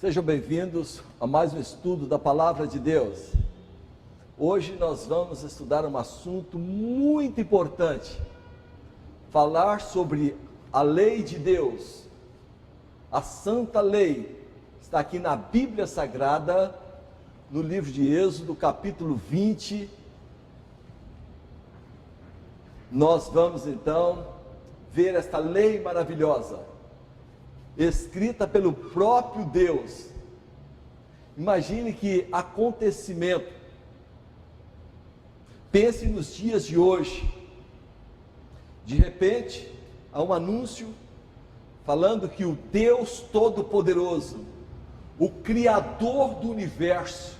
Sejam bem-vindos a mais um estudo da Palavra de Deus. Hoje nós vamos estudar um assunto muito importante, falar sobre a lei de Deus, a santa lei. Está aqui na Bíblia Sagrada, no livro de Êxodo, capítulo 20. Nós vamos então ver esta lei maravilhosa, escrita pelo próprio Deus. Imagine que acontecimento. Pense nos dias de hoje. De repente, há um anúncio falando que o Deus Todo-Poderoso, o Criador do universo,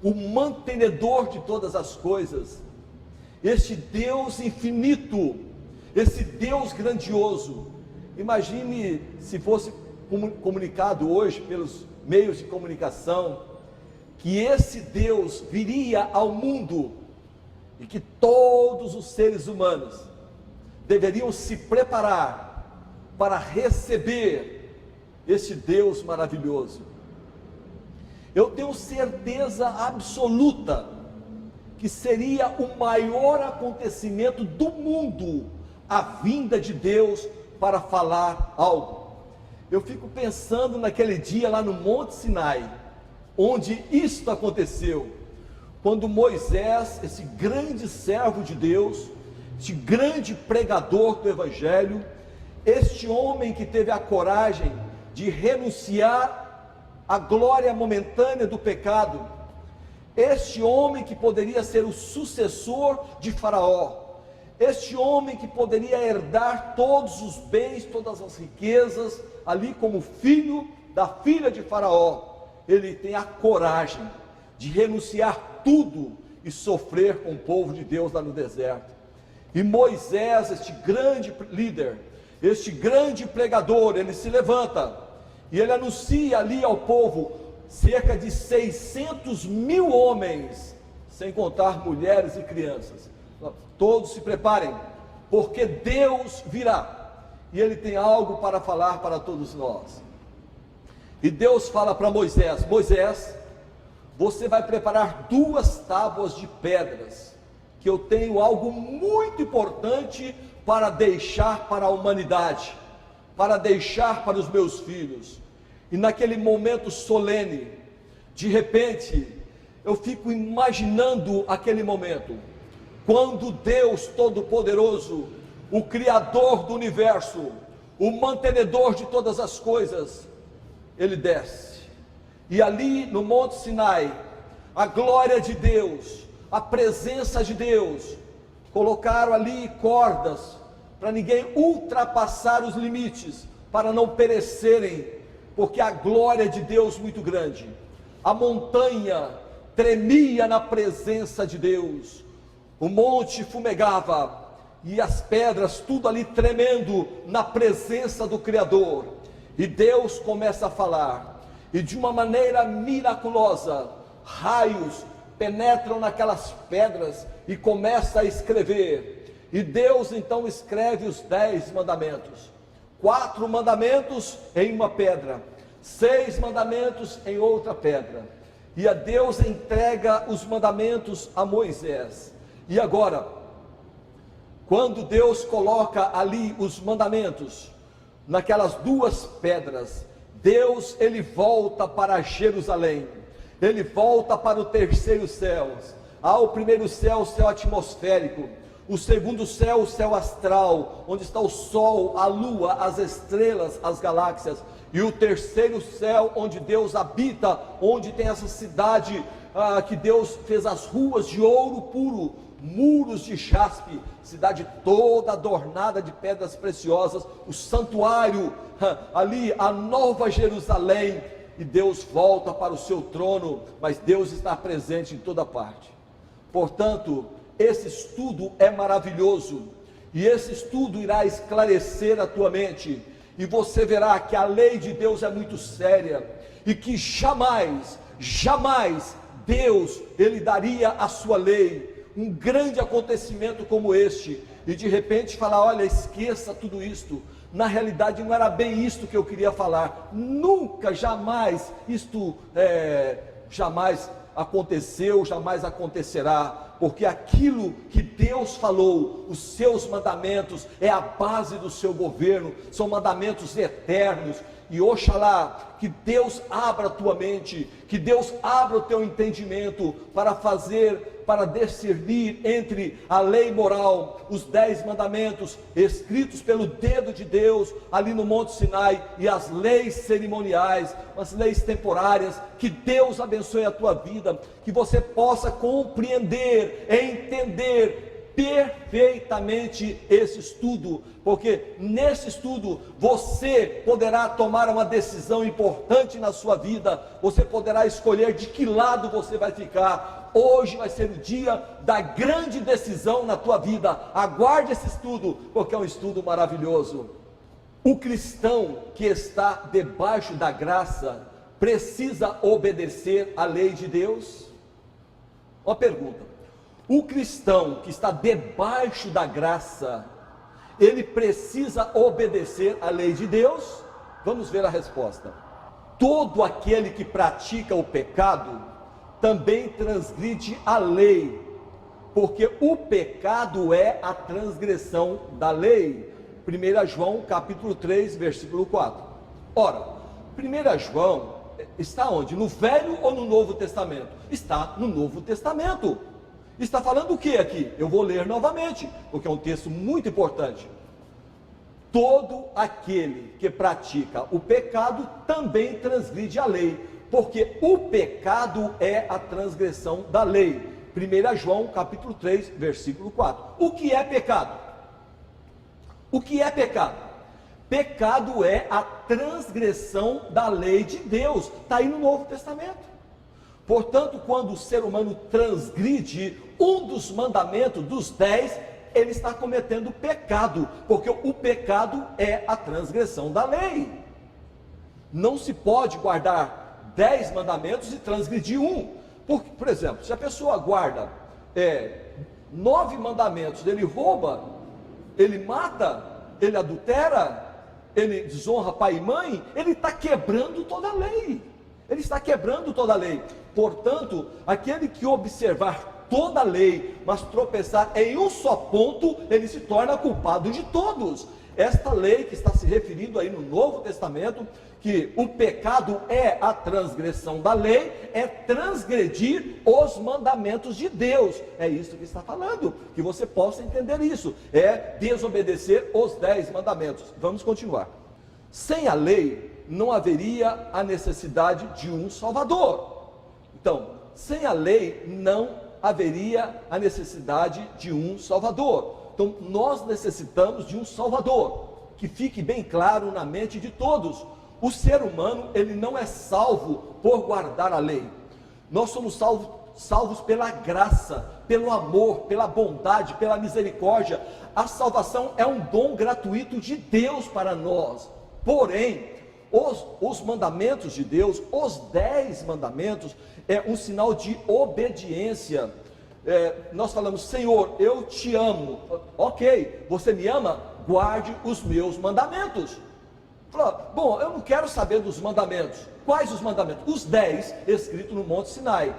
o mantenedor de todas as coisas, este Deus infinito, esse Deus grandioso. Imagine se fosse comunicado hoje pelos meios de comunicação, que esse Deus viria ao mundo e que todos os seres humanos deveriam se preparar para receber este Deus maravilhoso. Eu tenho certeza absoluta que seria o maior acontecimento do mundo, a vinda de Deus para falar algo. Eu fico pensando naquele dia lá no Monte Sinai, onde isto aconteceu, quando Moisés, esse grande servo de Deus, este grande pregador do Evangelho, este homem que teve a coragem de renunciar à glória momentânea do pecado, este homem que poderia ser o sucessor de Faraó, este homem que poderia herdar todos os bens, todas as riquezas, ali como filho da filha de Faraó, ele tem a coragem de renunciar tudo e sofrer com o povo de Deus lá no deserto. E Moisés, este grande líder, este grande pregador, ele se levanta e ele anuncia ali ao povo, cerca de 600 mil homens, sem contar mulheres e crianças. Todos se preparem, porque Deus virá, e Ele tem algo para falar para todos nós. E Deus fala para Moisés: Moisés, você vai preparar 2 tábuas de pedras, que eu tenho algo muito importante para deixar para a humanidade, para deixar para os meus filhos. E naquele momento solene, de repente, eu fico imaginando aquele momento, quando Deus Todo-Poderoso, o Criador do universo, o mantenedor de todas as coisas, ele desce, e ali no Monte Sinai, a glória de Deus, a presença de Deus, colocaram ali cordas, para ninguém ultrapassar os limites, para não perecerem, porque a glória de Deus muito grande, a montanha tremia na presença de Deus, o monte fumegava, e as pedras, tudo ali tremendo, na presença do Criador, e Deus começa a falar, e de uma maneira miraculosa, raios penetram naquelas pedras, e começa a escrever, e Deus então escreve os 10 mandamentos, 4 mandamentos em uma pedra, 6 mandamentos em outra pedra, e a Deus entrega os mandamentos a Moisés. E agora, quando Deus coloca ali os mandamentos, naquelas 2 pedras, Deus, ele volta para Jerusalém, ele volta para o 3º céu. Há o primeiro céu, o céu atmosférico, o segundo céu, o céu astral, onde está o sol, a lua, as estrelas, as galáxias, e o 3º céu, onde Deus habita, onde tem essa cidade, que Deus fez as ruas de ouro puro, muros de jaspe, cidade toda adornada de pedras preciosas, o santuário, ali a Nova Jerusalém, e Deus volta para o seu trono, mas Deus está presente em toda parte. Portanto, esse estudo é maravilhoso, e esse estudo irá esclarecer a tua mente, e você verá que a lei de Deus é muito séria, e que jamais Deus, ele daria a sua lei, um grande acontecimento como este, e de repente falar: olha, esqueça tudo isto, Na realidade não era bem isto que eu queria falar, nunca, jamais, jamais aconteceu, jamais acontecerá, porque aquilo que Deus falou, os seus mandamentos, é a base do seu governo, são mandamentos eternos, e oxalá que Deus abra a tua mente, que Deus abra o teu entendimento para discernir entre a lei moral, os 10 mandamentos escritos pelo dedo de Deus ali no Monte Sinai, e as leis cerimoniais, as leis temporárias. Que Deus abençoe a tua vida, que você possa compreender, entender perfeitamente esse estudo, porque nesse estudo você poderá tomar uma decisão importante na sua vida, você poderá escolher de que lado você vai ficar. Hoje vai ser o dia da grande decisão na tua vida. Aguarde esse estudo, porque é um estudo maravilhoso. O cristão que está debaixo da graça precisa obedecer à lei de Deus? Uma pergunta. O cristão que está debaixo da graça, ele precisa obedecer à lei de Deus? Vamos ver a resposta. Todo aquele que pratica o pecado também transgride a lei, porque o pecado é a transgressão da lei. 1 João capítulo 3, versículo 4. Ora, 1 João está onde? No Velho ou no Novo Testamento? Está no Novo Testamento. Está falando o que aqui? Eu vou ler novamente, porque é um texto muito importante. Todo aquele que pratica o pecado também transgride a lei, porque o pecado é a transgressão da lei. 1 João capítulo 3, versículo 4. O que é pecado? O que é pecado? Pecado é a transgressão da lei de Deus. Está aí no Novo Testamento. Portanto, quando o ser humano transgride um dos mandamentos, dos 10, ele está cometendo pecado, porque o pecado é a transgressão da lei. Não se pode guardar 10 mandamentos e transgredir um. Por exemplo, se a pessoa guarda 9 mandamentos, ele rouba, ele mata, ele adultera, ele desonra pai e mãe, ele está quebrando toda a lei. Ele está quebrando toda a lei. Portanto, aquele que observar toda a lei, mas tropeçar em um só ponto, ele se torna culpado de todos. Esta lei que está se referindo aí no Novo Testamento, que o pecado é a transgressão da lei, é transgredir os mandamentos de Deus. É isso que está falando, que você possa entender isso. É desobedecer os 10 mandamentos. Vamos continuar. Sem a lei, não haveria a necessidade de um Salvador. Então, sem a lei, não haveria a necessidade de um Salvador. Então, nós necessitamos de um Salvador, que fique bem claro na mente de todos. O ser humano, ele não é salvo por guardar a lei. Nós somos salvos pela graça, pelo amor, pela bondade, pela misericórdia. A salvação é um dom gratuito de Deus para nós. Porém, os mandamentos de Deus, os 10 mandamentos, é um sinal de obediência. Nós falamos: Senhor, eu te amo. Ok, você me ama? Guarde os meus mandamentos. Bom, eu não quero saber dos mandamentos. Quais os mandamentos? Os 10 escritos no Monte Sinai.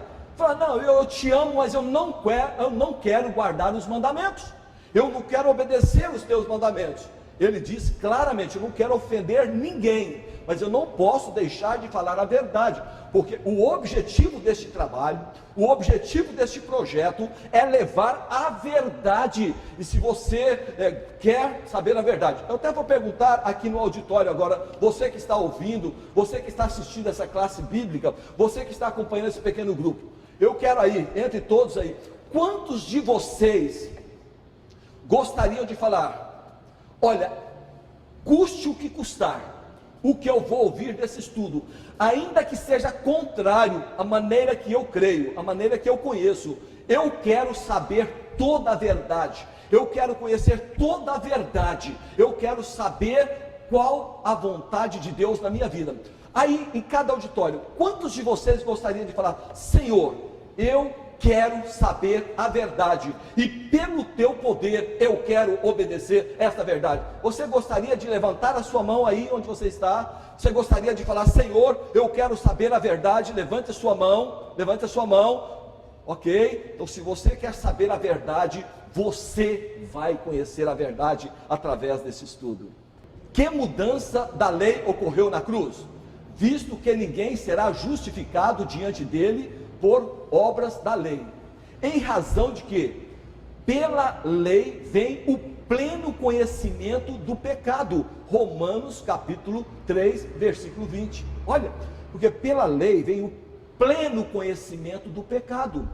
Não, eu te amo, mas eu não quero guardar os mandamentos. Eu não quero obedecer os teus mandamentos. Ele diz claramente: eu não quero ofender ninguém, mas eu não posso deixar de falar a verdade, porque o objetivo deste trabalho, o objetivo deste projeto é levar a verdade. E se você quer saber a verdade, eu até vou perguntar aqui no auditório agora, você que está ouvindo, você que está assistindo essa classe bíblica, você que está acompanhando esse pequeno grupo, eu quero aí, entre todos aí, quantos de vocês gostariam de falar: olha, custe o que custar, o que eu vou ouvir desse estudo, ainda que seja contrário à maneira que eu creio, à maneira que eu conheço, eu quero saber toda a verdade, eu quero conhecer toda a verdade, eu quero saber qual a vontade de Deus na minha vida. Aí, em cada auditório, quantos de vocês gostariam de falar: Senhor, eu quero saber a verdade, e pelo teu poder eu quero obedecer esta verdade. Você gostaria de levantar a sua mão aí onde você está? Você gostaria de falar: Senhor, eu quero saber a verdade? Levante a sua mão, levante a sua mão. Ok? Então, se você quer saber a verdade, você vai conhecer a verdade através desse estudo. Que mudança da lei ocorreu na cruz? Visto que ninguém será justificado diante dele por obras da lei. Em razão de que, pela lei vem o pleno conhecimento do pecado. Romanos capítulo 3, versículo 20. Olha, porque pela lei vem o pleno conhecimento do pecado.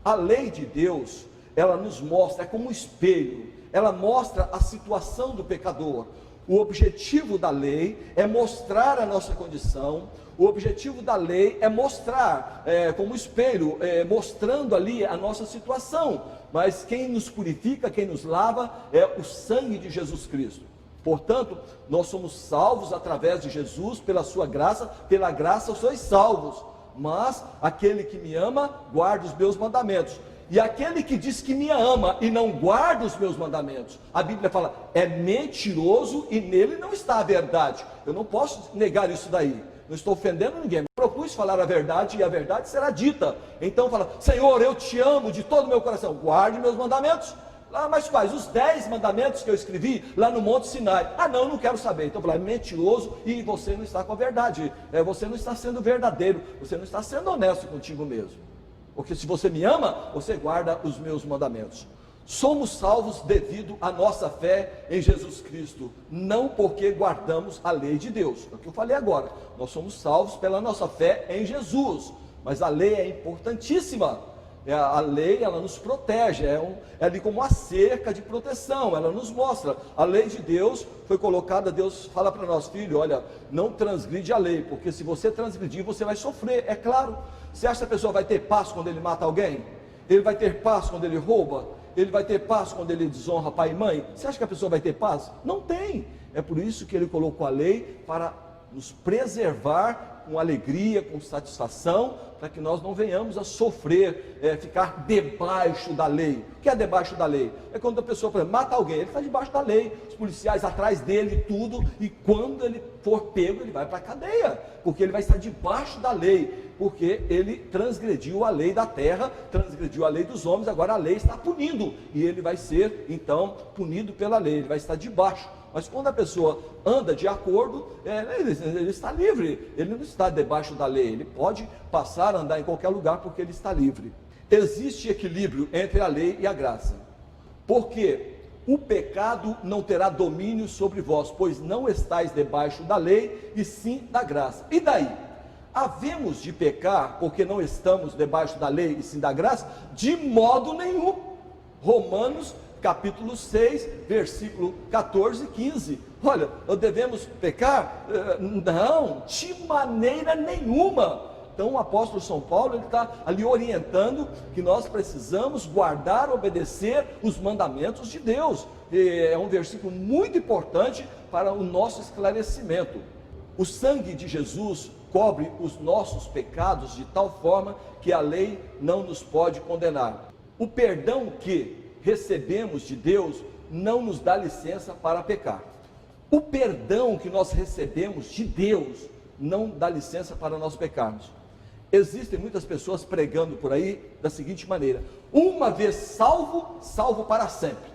A lei de Deus, ela nos mostra, é como um espelho, ela mostra a situação do pecador. O objetivo da lei é mostrar a nossa condição. O objetivo da lei é mostrar, como espelho, mostrando ali a nossa situação. Mas quem nos purifica, quem nos lava, é o sangue de Jesus Cristo. Portanto, nós somos salvos através de Jesus, pela sua graça. Pela graça sois salvos. Mas aquele que me ama, guarda os meus mandamentos. E aquele que diz que me ama e não guarda os meus mandamentos, a Bíblia fala, é mentiroso e nele não está a verdade. Eu não posso negar isso daí. Não estou ofendendo ninguém. Propus falar a verdade e a verdade será dita. Então fala: Senhor, eu te amo de todo o meu coração. Guarde meus mandamentos. Ah, mas quais? Os 10 mandamentos que eu escrevi lá no Monte Sinai. Ah, não quero saber. Então fala: é mentiroso e você não está com a verdade. Você não está sendo verdadeiro. Você não está sendo honesto contigo mesmo. Porque se você me ama, você guarda os meus mandamentos. Somos salvos devido à nossa fé em Jesus Cristo, não porque guardamos a lei de Deus. É o que eu falei agora. Nós somos salvos pela nossa fé em Jesus, mas a lei é importantíssima. A lei, ela nos protege, é ali como uma cerca de proteção, ela nos mostra. A lei de Deus foi colocada, Deus fala para nós: filho, olha, não transgride a lei, porque se você transgredir, você vai sofrer, é claro. Você acha que a pessoa vai ter paz quando ele mata alguém? Ele vai ter paz quando ele rouba? Ele vai ter paz quando ele desonra pai e mãe? Você acha que a pessoa vai ter paz? Não tem. É por isso que ele colocou a lei, para nos preservar com alegria, com satisfação, para que nós não venhamos a sofrer, ficar debaixo da lei. O que é debaixo da lei? É quando a pessoa, por exemplo, mata alguém, ele está debaixo da lei, os policiais atrás dele, tudo, e quando ele for pego, ele vai para a cadeia, porque ele vai estar debaixo da lei, porque ele transgrediu a lei da terra, transgrediu a lei dos homens, agora a lei está punindo, e ele vai ser, então, punido pela lei, ele vai estar debaixo. Mas quando a pessoa anda de acordo, ele está livre, ele não está debaixo da lei, ele pode passar a andar em qualquer lugar porque ele está livre. Existe equilíbrio entre a lei e a graça, porque o pecado não terá domínio sobre vós, pois não estáis debaixo da lei, e sim da graça. E daí? Havemos de pecar porque não estamos debaixo da lei e sim da graça? De modo nenhum. Romanos capítulo 6, versículo 14 e 15. Olha, nós devemos pecar? Não, de maneira nenhuma. Então o apóstolo São Paulo, ele está ali orientando que nós precisamos guardar, obedecer os mandamentos de Deus. É um versículo muito importante para o nosso esclarecimento. O sangue de Jesus cobre os nossos pecados de tal forma que a lei não nos pode condenar. O perdão que recebemos de Deus não nos dá licença para pecar. O perdão que nós recebemos de Deus não dá licença para nós pecarmos. Existem muitas pessoas pregando por aí da seguinte maneira: uma vez salvo, salvo para sempre.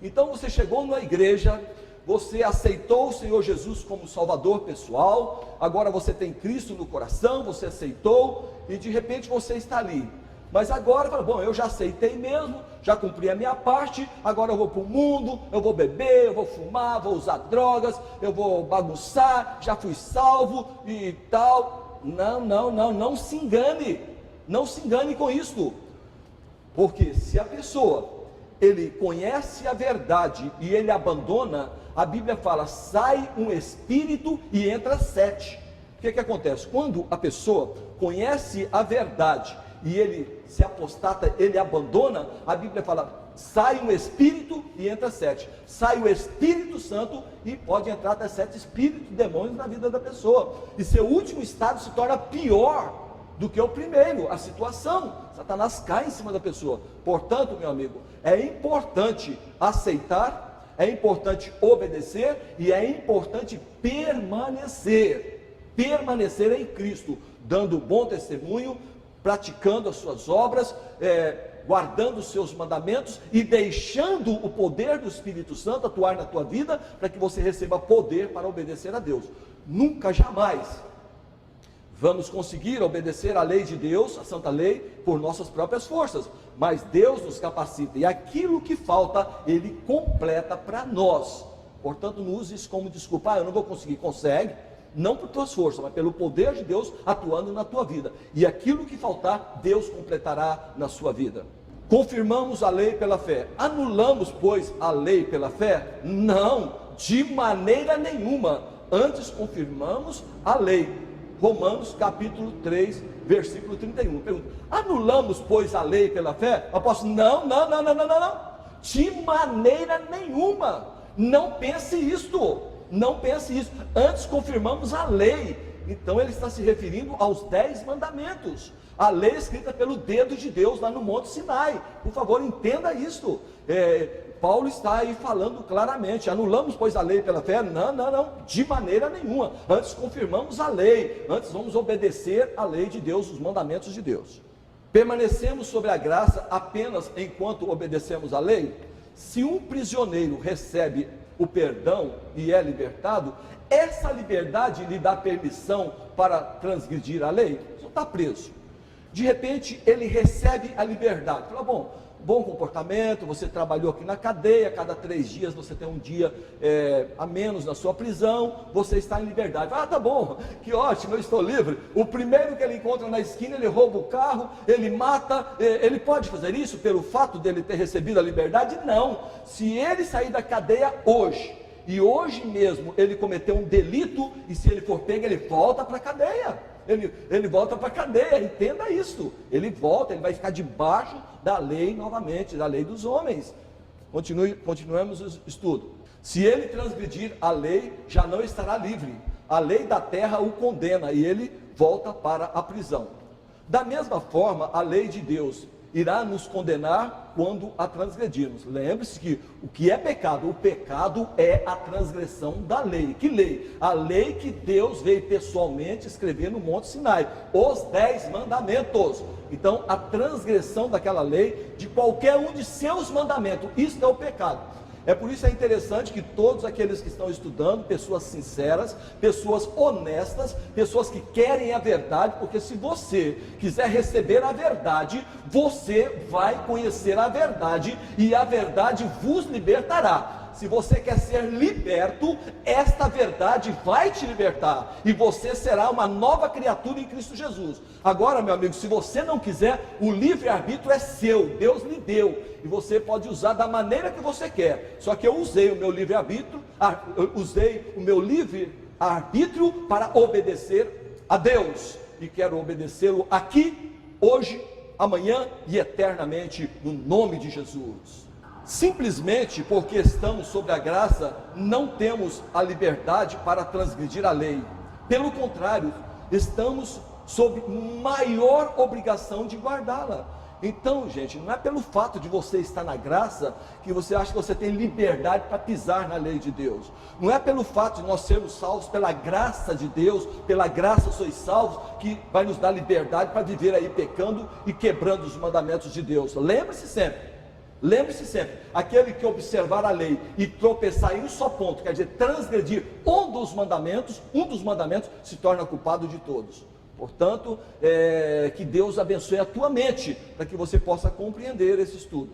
Então você chegou na igreja, você aceitou o Senhor Jesus como Salvador pessoal, agora você tem Cristo no coração, você aceitou e de repente você está ali. Mas agora, fala: bom, eu já aceitei mesmo, já cumpri a minha parte, agora eu vou para o mundo, eu vou beber, eu vou fumar, vou usar drogas, eu vou bagunçar, já fui salvo e tal. Não se engane, não se engane com isso, porque se a pessoa, ele conhece a verdade e ele abandona, a Bíblia fala: sai um espírito e entra 7. O que acontece? Quando a pessoa conhece a verdade e ele se apostata, ele abandona, a Bíblia fala: sai um espírito e entra 7. Sai o Espírito Santo e pode entrar até 7 espíritos, demônios na vida da pessoa, e seu último estado se torna pior do que o primeiro, a situação. Satanás cai em cima da pessoa. Portanto, meu amigo, é importante aceitar, é importante obedecer e é importante permanecer em Cristo, dando bom testemunho, praticando as suas obras, guardando os seus mandamentos e deixando o poder do Espírito Santo atuar na tua vida, para que você receba poder para obedecer a Deus. Nunca, jamais vamos conseguir obedecer à lei de Deus, a santa lei, por nossas próprias forças, mas Deus nos capacita, e aquilo que falta, Ele completa para nós. Portanto, não use isso como desculpa. Eu não vou conseguir. Consegue, não por tuas forças, mas pelo poder de Deus atuando na tua vida, e aquilo que faltar, Deus completará na sua vida. Confirmamos a lei pela fé. Anulamos, pois, a lei pela fé? Não, de maneira nenhuma. Antes confirmamos a lei. Romanos capítulo 3, versículo 31. Pergunta: anulamos, pois, a lei pela fé? Apóstolo, não. De maneira nenhuma. Não pense isto. Não pense isso. Antes confirmamos a lei. Então ele está se referindo aos 10 mandamentos. A lei escrita pelo dedo de Deus lá no Monte Sinai. Por favor, entenda isto. Paulo está aí falando claramente: anulamos, pois, a lei pela fé? Não, de maneira nenhuma. Antes confirmamos a lei, antes vamos obedecer a lei de Deus, os mandamentos de Deus. Permanecemos sobre a graça apenas enquanto obedecemos a lei? Se um prisioneiro recebe o perdão e é libertado, essa liberdade lhe dá permissão para transgredir a lei? Você não está preso. De repente ele recebe a liberdade. Fala: bom comportamento, você trabalhou aqui na cadeia, cada 3 dias você tem um dia a menos na sua prisão, você está em liberdade. Tá bom, que ótimo, eu estou livre. O primeiro que ele encontra na esquina, ele rouba o carro, ele mata, ele pode fazer isso pelo fato dele ter recebido a liberdade? Não. Se ele sair da cadeia hoje, e hoje mesmo ele cometeu um delito, e se ele for pego, ele volta para a cadeia. Ele volta para a cadeia, entenda isso. Ele volta, ele vai ficar debaixo da lei novamente, da lei dos homens. Continuemos o estudo. Se ele transgredir a lei, já não estará livre. A lei da terra o condena e ele volta para a prisão. Da mesma forma, a lei de Deus irá nos condenar quando a transgredirmos. Lembre-se que o que é pecado? O pecado é a transgressão da lei. Que lei? A lei que Deus veio pessoalmente escrever no Monte Sinai, os 10 mandamentos. Então, a transgressão daquela lei, de qualquer um de seus mandamentos, isso é o pecado. É por isso interessante que todos aqueles que estão estudando, pessoas sinceras, pessoas honestas, pessoas que querem a verdade, porque se você quiser receber a verdade, você vai conhecer a verdade e a verdade vos libertará. Se você quer ser liberto, esta verdade vai te libertar e você será uma nova criatura em Cristo Jesus. Agora, meu amigo, se você não quiser, o livre-arbítrio é seu, Deus lhe deu, e você pode usar da maneira que você quer. Só que eu usei o meu livre-arbítrio, para obedecer a Deus, e quero obedecê-lo aqui, hoje, amanhã e eternamente, no nome de Jesus. Simplesmente porque estamos sob a graça, não temos a liberdade para transgredir a lei. Pelo contrário, estamos sob maior obrigação de guardá-la. Então, gente, não é pelo fato de você estar na graça que você acha que você tem liberdade para pisar na lei de Deus. Não é pelo fato de nós sermos salvos pela graça de Deus, pela graça sois salvos, que vai nos dar liberdade para viver aí pecando e quebrando os mandamentos de Deus. Lembre-se sempre, aquele que observar a lei e tropeçar em um só ponto, quer dizer, transgredir um dos mandamentos, se torna culpado de todos. Portanto, que Deus abençoe a tua mente, para que você possa compreender esse estudo.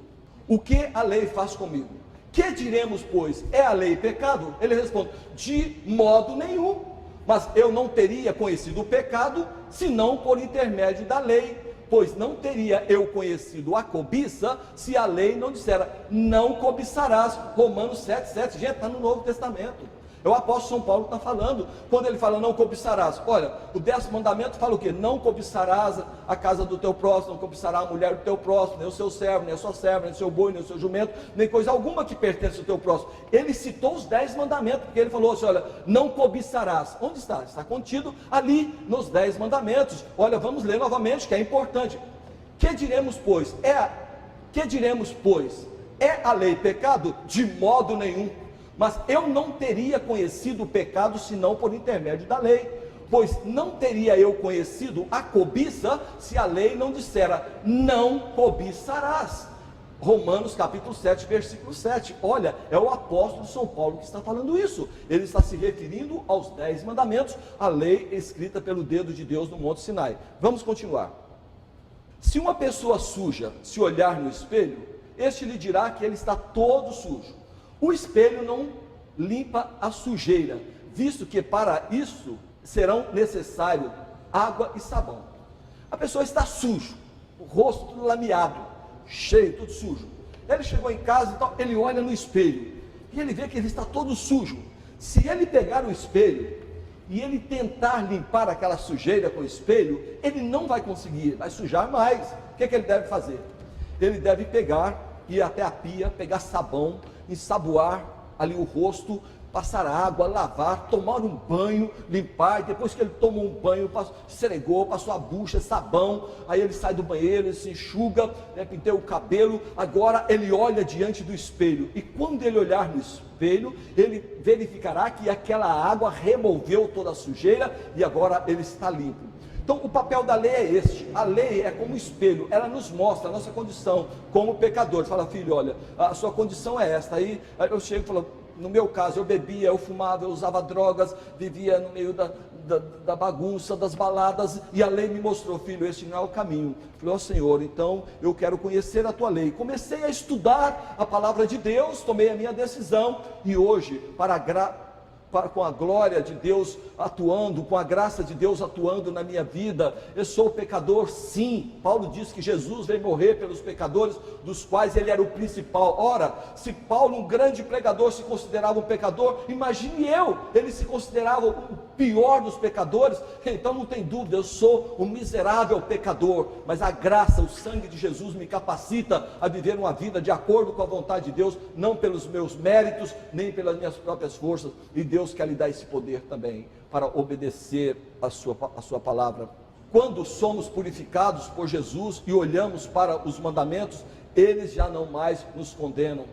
O que a lei faz comigo? Que diremos, pois, é a lei pecado? Ele responde: de modo nenhum, mas eu não teria conhecido o pecado, senão por intermédio da lei. Pois não teria eu conhecido a cobiça, se a lei não dissera, não cobiçarás. Romanos 7,7, gente, está no Novo Testamento. É o apóstolo São Paulo que está falando, quando ele fala não cobiçarás. Olha, o 10º mandamento fala o quê? Não cobiçarás a casa do teu próximo, não cobiçarás a mulher do teu próximo, nem o seu servo, nem a sua serva, nem o seu boi, nem o seu jumento, nem coisa alguma que pertence ao teu próximo. Ele citou os 10 mandamentos, porque ele falou assim, olha, não cobiçarás. Onde está? Está contido ali nos 10 mandamentos. Olha, vamos ler novamente, que é importante. Que diremos, pois? É a lei pecado? De modo nenhum. Mas eu não teria conhecido o pecado senão por intermédio da lei, pois não teria eu conhecido a cobiça se a lei não dissera, não cobiçarás. Romanos capítulo 7, versículo 7, olha, é o apóstolo São Paulo que está falando isso, ele está se referindo aos 10 mandamentos, a lei escrita pelo dedo de Deus no Monte Sinai. Vamos continuar. Se uma pessoa suja se olhar no espelho, este lhe dirá que ele está todo sujo. O espelho não limpa a sujeira, visto que para isso serão necessários água e sabão. A pessoa está sujo, o rosto tudo lameado, cheio, tudo sujo. Ele chegou em casa, então ele olha no espelho e ele vê que ele está todo sujo. Se ele pegar o espelho e ele tentar limpar aquela sujeira com o espelho, ele não vai conseguir, vai sujar mais. O que ele deve fazer? Ele deve ir até a pia, pegar sabão, ensaboar ali o rosto, passar água, lavar, tomar um banho, limpar, e depois que ele toma um banho, esfregou, passou a bucha, sabão, aí ele sai do banheiro, ele se enxuga, penteia o cabelo, agora ele olha diante do espelho, e quando ele olhar no espelho, ele verificará que aquela água removeu toda a sujeira, e agora ele está limpo. Então o papel da lei é este, a lei é como espelho, ela nos mostra a nossa condição como pecadores. Fala, filho, olha, a sua condição é esta. Aí eu chego e falo, no meu caso eu bebia, eu fumava, eu usava drogas, vivia no meio da bagunça, das baladas, e a lei me mostrou, filho, esse não é o caminho. Eu falei, ó Senhor, então eu quero conhecer a tua lei. Comecei a estudar a palavra de Deus, tomei a minha decisão, e hoje, com a glória de Deus atuando, com a graça de Deus atuando na minha vida, eu sou pecador sim. Paulo diz que Jesus veio morrer pelos pecadores, dos quais ele era o principal. Ora, se Paulo, um grande pregador, se considerava um pecador, imagine ele se considerava o pior dos pecadores. Então não tem dúvida, eu sou um miserável pecador, mas a graça, o sangue de Jesus me capacita a viver uma vida de acordo com a vontade de Deus, não pelos meus méritos, nem pelas minhas próprias forças, e Deus quer lhe dar esse poder também, para obedecer a sua palavra. Quando somos purificados por Jesus e olhamos para os mandamentos, eles já não mais nos condenam.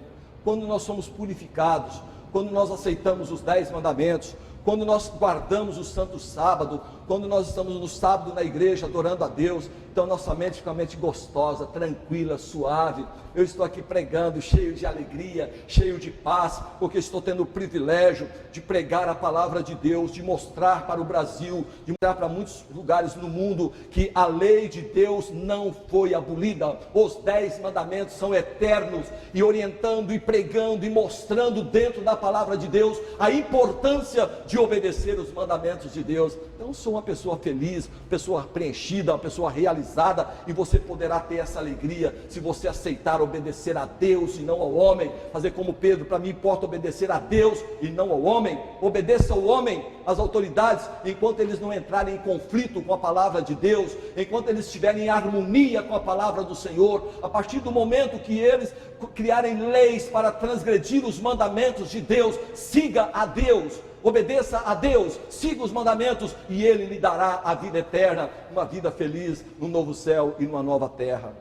Quando nós somos purificados, quando nós aceitamos os 10 mandamentos, quando nós guardamos o santo sábado, quando nós estamos no sábado na igreja adorando a Deus, então nossa mente fica uma mente gostosa, tranquila, suave. Eu estou aqui pregando cheio de alegria, cheio de paz, porque estou tendo o privilégio de pregar a palavra de Deus, de mostrar para o Brasil, de mostrar para muitos lugares no mundo que a lei de Deus não foi abolida. Os 10 mandamentos são eternos, e orientando e pregando e mostrando dentro da palavra de Deus a importância de obedecer os mandamentos de Deus. Então sou uma pessoa feliz, pessoa preenchida, uma pessoa realizada, e você poderá ter essa alegria se você aceitar obedecer a Deus e não ao homem. Fazer como Pedro, para mim importa obedecer a Deus e não ao homem. Obedeça ao homem, às autoridades, enquanto eles não entrarem em conflito com a palavra de Deus, enquanto eles estiverem em harmonia com a palavra do Senhor. A partir do momento que eles criarem leis para transgredir os mandamentos de Deus, siga a Deus, obedeça a Deus, siga os mandamentos, e Ele lhe dará a vida eterna, uma vida feliz, num novo céu e numa nova terra.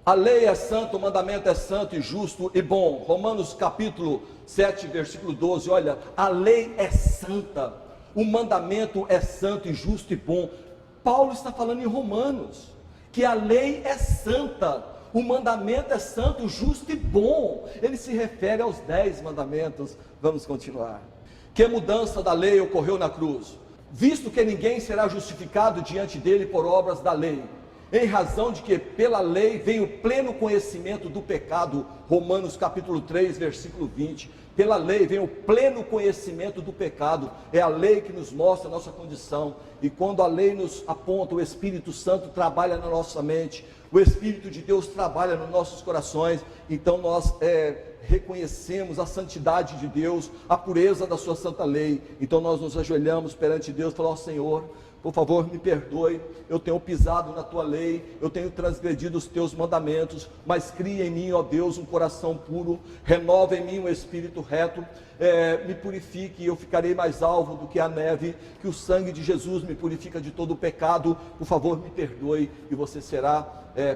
A lei é santa, o mandamento é santo e justo e bom. Romanos capítulo 7, versículo 12, olha, a lei é santa, o mandamento é santo e justo e bom. Paulo está falando em Romanos, que a lei é santa, o mandamento é santo, justo e bom. Ele se refere aos 10 mandamentos. Vamos continuar. Que mudança da lei ocorreu na cruz? Visto que ninguém será justificado diante dele por obras da lei, em razão de que pela lei veio o pleno conhecimento do pecado. Romanos capítulo 3, versículo 20. Pela lei vem o pleno conhecimento do pecado. É a lei que nos mostra a nossa condição. E quando a lei nos aponta, o Espírito Santo trabalha na nossa mente, o Espírito de Deus trabalha nos nossos corações. Então nós reconhecemos a santidade de Deus, a pureza da sua santa lei. Então nós nos ajoelhamos perante Deus e falamos: ó Senhor, por favor, me perdoe, eu tenho pisado na tua lei, eu tenho transgredido os teus mandamentos, mas cria em mim, ó Deus, um coração puro, renova em mim um espírito reto, me purifique e eu ficarei mais alvo do que a neve, que o sangue de Jesus me purifica de todo o pecado. Por favor, me perdoe, e você será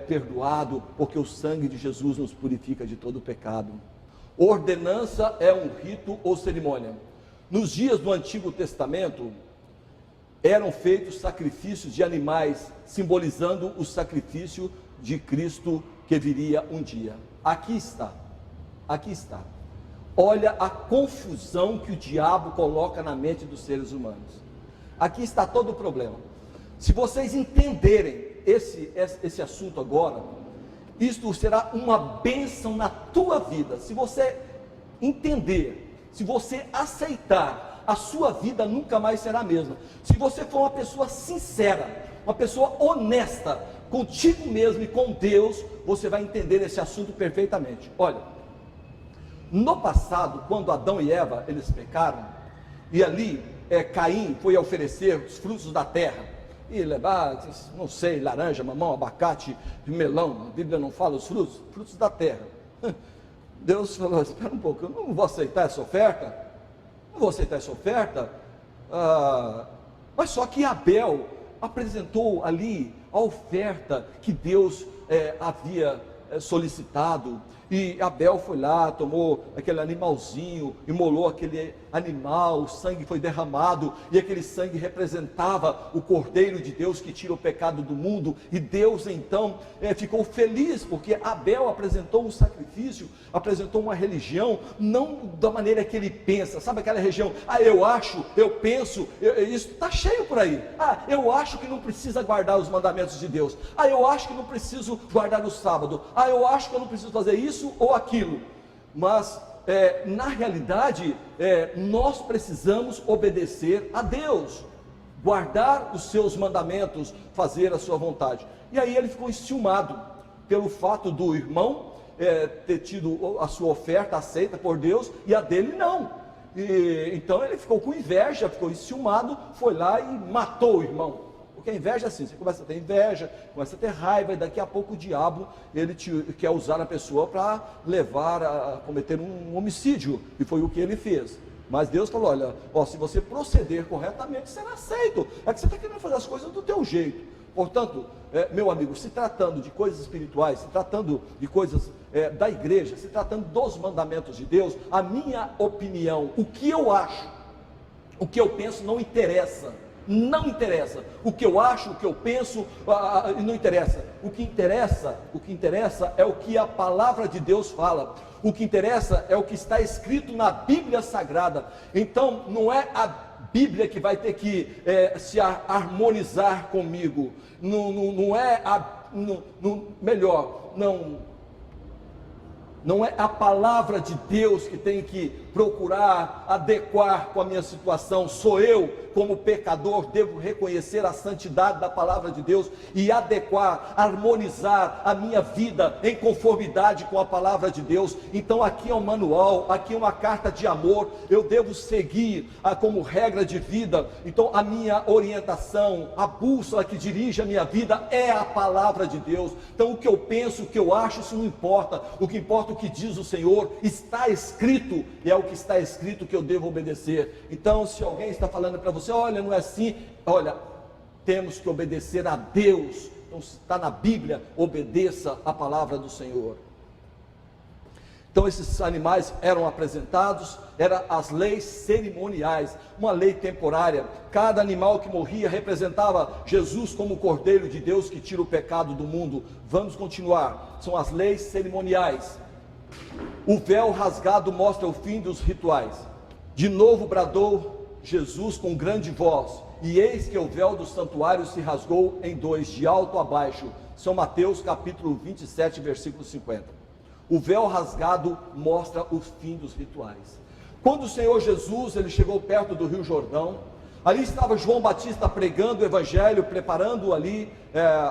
perdoado, porque o sangue de Jesus nos purifica de todo o pecado. Ordenança é um rito ou cerimônia. Nos dias do Antigo Testamento, eram feitos sacrifícios de animais, simbolizando o sacrifício de Cristo que viria um dia. Aqui está. Olha a confusão que o diabo coloca na mente dos seres humanos. Aqui está todo o problema. Se vocês entenderem esse assunto agora, isto será uma bênção na tua vida. Se você entender, se você aceitar, a sua vida nunca mais será a mesma. Se você for uma pessoa sincera, uma pessoa honesta contigo mesmo e com Deus, você vai entender esse assunto perfeitamente. Olha, no passado, quando Adão e Eva, eles pecaram, e ali Caim foi oferecer os frutos da terra, e levar, não sei, laranja, mamão, abacate, melão, a Bíblia não fala os frutos da terra. Deus falou: espera um pouco, eu não vou aceitar essa oferta, mas só que Abel apresentou ali a oferta que Deus havia solicitado, e Abel foi lá, tomou aquele animalzinho, imolou aquele animal, o sangue foi derramado, e aquele sangue representava o Cordeiro de Deus que tira o pecado do mundo, e Deus então ficou feliz, porque Abel apresentou um sacrifício, apresentou uma religião, não da maneira que ele pensa, sabe aquela religião, eu acho, eu penso, isso está cheio por aí, eu acho que não precisa guardar os mandamentos de Deus, eu acho que não preciso guardar o sábado, eu acho que eu não preciso fazer isso ou aquilo, mas na realidade nós precisamos obedecer a Deus, guardar os seus mandamentos, fazer a sua vontade. E aí ele ficou enciumado pelo fato do irmão ter tido a sua oferta aceita por Deus e a dele não, e então ele ficou com inveja, ficou enciumado, foi lá e matou o irmão. Porque a inveja é assim, você começa a ter inveja, começa a ter raiva, e daqui a pouco o diabo, ele quer usar a pessoa para levar a cometer um homicídio, e foi o que ele fez. Mas Deus falou: olha, se você proceder corretamente, será aceito, é que você está querendo fazer as coisas do teu jeito. Portanto, meu amigo, se tratando de coisas espirituais, se tratando de coisas da igreja, se tratando dos mandamentos de Deus, a minha opinião, o que eu acho, o que eu penso não interessa. Não interessa o que eu acho, o que eu penso, não interessa. O que interessa é o que a palavra de Deus fala. O que interessa é o que está escrito na Bíblia Sagrada. Não é a Bíblia que vai ter que se harmonizar comigo. Não é a palavra de Deus que tem que procurar adequar com a minha situação. Sou eu, como pecador, devo reconhecer a santidade da palavra de Deus e adequar, harmonizar a minha vida em conformidade com a palavra de Deus. Então aqui é um manual, aqui é uma carta de amor, eu devo seguir como regra de vida. Então a minha orientação, a bússola que dirige a minha vida é a palavra de Deus. Então o que eu penso, o que eu acho, isso não importa. O que importa é o que diz o Senhor, está escrito, e é o que está escrito que eu devo obedecer. Então se alguém está falando para você: olha, não é assim, olha, temos que obedecer a Deus. Então está na Bíblia, obedeça a palavra do Senhor. Então esses animais eram apresentados, eram as leis cerimoniais, uma lei temporária. Cada animal que morria representava Jesus como o Cordeiro de Deus que tira o pecado do mundo. Vamos continuar, são as leis cerimoniais. O véu rasgado mostra o fim dos rituais. De novo bradou Jesus com grande voz, e eis que o véu do santuário se rasgou em dois, de alto a baixo. São Mateus capítulo 27, versículo 50. O véu rasgado mostra o fim dos rituais. Quando o Senhor Jesus ele chegou perto do Rio Jordão, ali estava João Batista pregando o Evangelho, preparando ali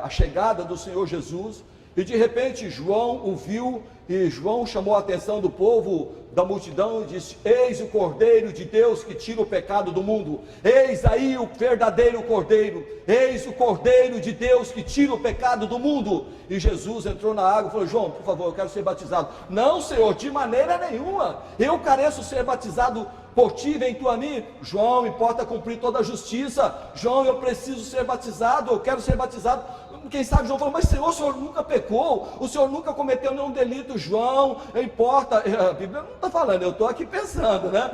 a chegada do Senhor Jesus, e de repente João o viu, e João chamou a atenção do povo, da multidão, e disse: eis o Cordeiro de Deus que tira o pecado do mundo, eis aí o verdadeiro Cordeiro, eis o Cordeiro de Deus que tira o pecado do mundo. E Jesus entrou na água e falou: João, por favor, eu quero ser batizado. Não, Senhor, de maneira nenhuma, eu careço ser batizado por ti, vem tu a mim. João, importa cumprir toda a justiça. João, eu preciso ser batizado, eu quero ser batizado. Quem sabe João falou: mas Senhor, o Senhor nunca pecou, o Senhor nunca cometeu nenhum delito. João, importa, a Bíblia não está falando, eu estou aqui pensando, né?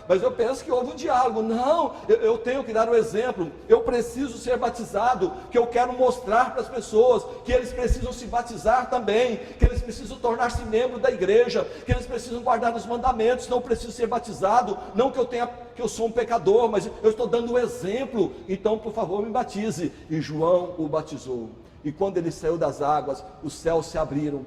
Mas eu penso que houve um diálogo. Não, eu tenho que dar o exemplo, eu preciso ser batizado, que eu quero mostrar para as pessoas que eles precisam se batizar também, que eles precisam tornar-se membro da igreja, que eles precisam guardar os mandamentos. Não preciso ser batizado, não que eu sou um pecador, mas eu estou dando um exemplo, então por favor me batize. E João o batizou, e quando ele saiu das águas, os céus se abriram,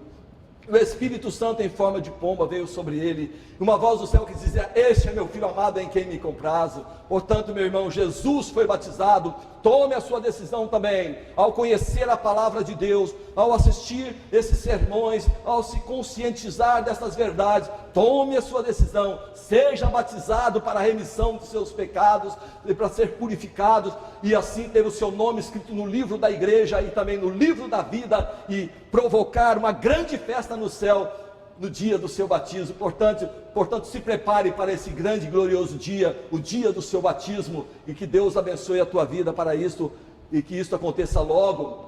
o Espírito Santo em forma de pomba veio sobre ele, e uma voz do céu que dizia: este é meu filho amado em quem me comprazo. Portanto, meu irmão, Jesus foi batizado. Tome a sua decisão também, ao conhecer a palavra de Deus, ao assistir esses sermões, ao se conscientizar dessas verdades, tome a sua decisão, seja batizado para a remissão dos seus pecados, e para ser purificados, e assim ter o seu nome escrito no livro da igreja, e também no livro da vida, e provocar uma grande festa no céu, no dia do seu batismo. Portanto, se prepare para esse grande e glorioso dia, o dia do seu batismo, e que Deus abençoe a tua vida para isto, e que isto aconteça logo.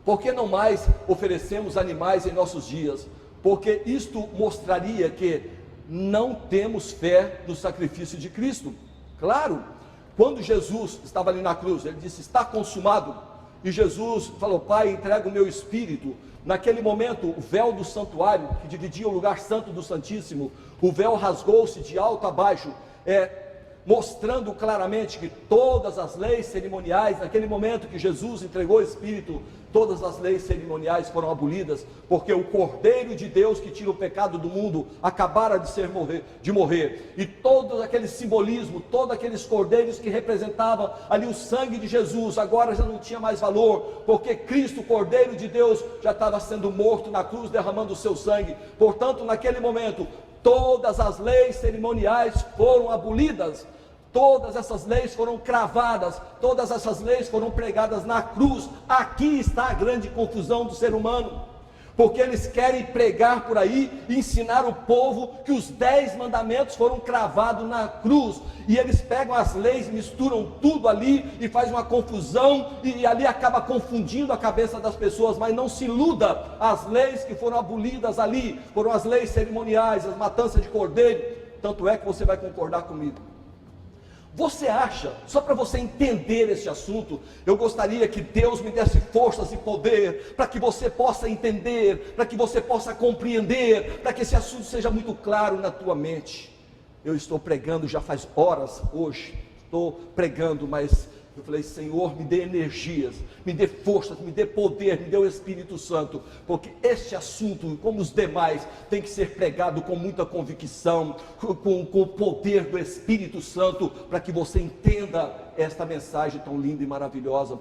Por que não mais oferecemos animais em nossos dias? Porque isto mostraria que não temos fé no sacrifício de Cristo. Claro, quando Jesus estava ali na cruz, ele disse: está consumado, e Jesus falou: Pai, entrega o meu espírito. Naquele momento, o véu do santuário, que dividia o lugar santo do Santíssimo, o véu rasgou-se de alto a baixo, mostrando claramente que todas as leis cerimoniais, naquele momento que Jesus entregou o Espírito, todas as leis cerimoniais foram abolidas, porque o Cordeiro de Deus que tira o pecado do mundo acabara de morrer, e todo aquele simbolismo, todos aqueles cordeiros que representavam ali o sangue de Jesus, agora já não tinha mais valor, porque Cristo, o Cordeiro de Deus, já estava sendo morto na cruz, derramando o seu sangue. Portanto, naquele momento, todas as leis cerimoniais foram abolidas, todas essas leis foram cravadas, todas essas leis foram pregadas na cruz. Aqui está a grande confusão do ser humano, porque eles querem pregar por aí, ensinar o povo que os 10 mandamentos foram cravados na cruz, e eles pegam as leis, misturam tudo ali, e faz uma confusão, e ali acaba confundindo a cabeça das pessoas. Mas não se iluda, as leis que foram abolidas ali, foram as leis cerimoniais, as matanças de cordeiro. Tanto é que você vai concordar comigo. Você acha, só para você entender esse assunto, eu gostaria que Deus me desse forças e poder, para que você possa entender, para que você possa compreender, para que esse assunto seja muito claro na tua mente. Eu estou pregando já faz horas hoje, estou pregando, mas eu falei: Senhor, me dê energias, me dê forças, me dê poder, me dê o Espírito Santo, porque este assunto, como os demais, tem que ser pregado com muita convicção, com o poder do Espírito Santo, para que você entenda esta mensagem tão linda e maravilhosa.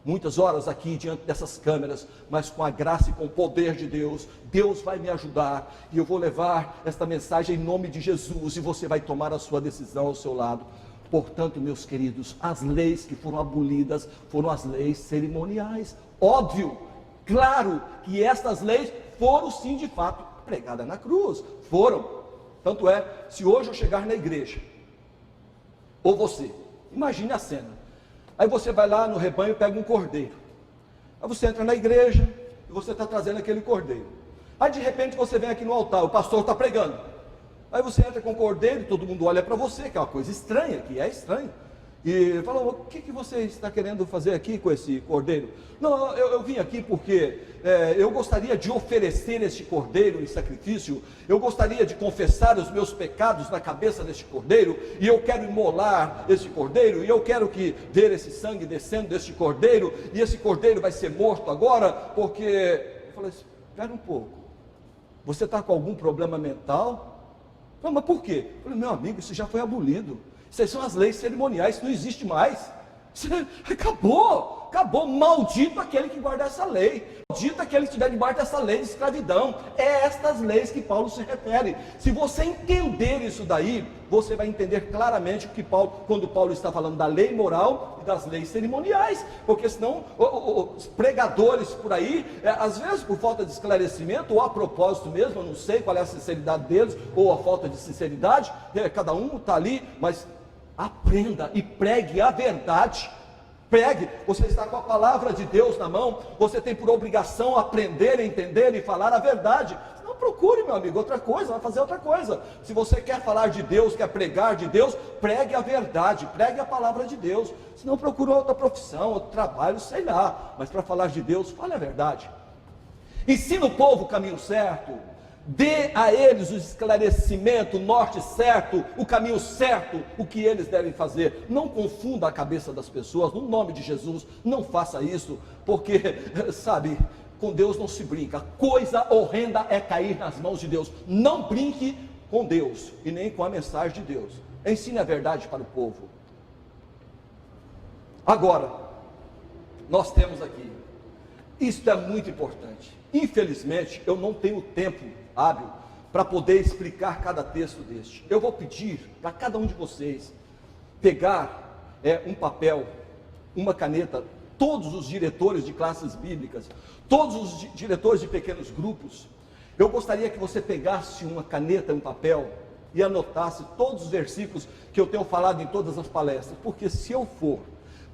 Muitas horas aqui diante dessas câmeras, mas com a graça e com o poder de Deus, Deus vai me ajudar, e eu vou levar esta mensagem em nome de Jesus, e você vai tomar a sua decisão ao seu lado. Portanto, meus queridos, as leis que foram abolidas foram as leis cerimoniais. Óbvio, claro que estas leis foram sim de fato pregadas na cruz, foram. Tanto é, se hoje eu chegar na igreja, ou você, imagine a cena, aí você vai lá no rebanho e pega um cordeiro, aí você entra na igreja e você está trazendo aquele cordeiro, aí de repente você vem aqui no altar, o pastor está pregando, aí você entra com o cordeiro, todo mundo olha para você, que é uma coisa estranha, que é estranho, e fala: o que você está querendo fazer aqui com esse cordeiro? Não, eu vim aqui porque eu gostaria de oferecer este cordeiro em sacrifício, eu gostaria de confessar os meus pecados na cabeça deste cordeiro, e eu quero imolar esse cordeiro, e eu quero ver esse sangue descendo deste cordeiro, e esse cordeiro vai ser morto agora, porque... Eu falei: espera um pouco, você está com algum problema mental? Falei, mas por quê? Eu falei, meu amigo, isso já foi abolido. Isso aí são as leis cerimoniais, isso não existe mais. Acabou. Maldito aquele que guarda essa lei. Maldito aquele que estiver debaixo dessa lei de escravidão. É estas leis que Paulo se refere. Se você entender isso daí, você vai entender claramente o que quando Paulo está falando da lei moral e das leis cerimoniais. Porque senão os pregadores por aí, às vezes por falta de esclarecimento, ou a propósito mesmo, eu não sei qual é a sinceridade deles, ou a falta de sinceridade, cada um está ali, mas aprenda e pregue a verdade. Pregue, você está com a palavra de Deus na mão, você tem por obrigação aprender, entender e falar a verdade. Não procure, meu amigo, outra coisa, vai fazer outra coisa. Se você quer falar de Deus, quer pregar de Deus, pregue a verdade, pregue a palavra de Deus. Se não, procure outra profissão, outro trabalho, sei lá, mas para falar de Deus, fale a verdade. Ensina o povo o caminho certo. Dê a eles o esclarecimento, o norte certo, o caminho certo, o que eles devem fazer. Não confunda a cabeça das pessoas, no nome de Jesus, não faça isso, porque, sabe, com Deus não se brinca. Coisa horrenda é cair nas mãos de Deus. Não brinque com Deus e nem com a mensagem de Deus. Ensine a verdade para o povo. Agora, nós temos aqui, isto é muito importante. Infelizmente, eu não tenho tempo hábil para poder explicar cada texto deste. Eu vou pedir para cada um de vocês pegar um papel, uma caneta, todos os diretores de classes bíblicas, todos os diretores de pequenos grupos. Eu gostaria que você pegasse uma caneta, um papel e anotasse todos os versículos que eu tenho falado em todas as palestras, porque se eu for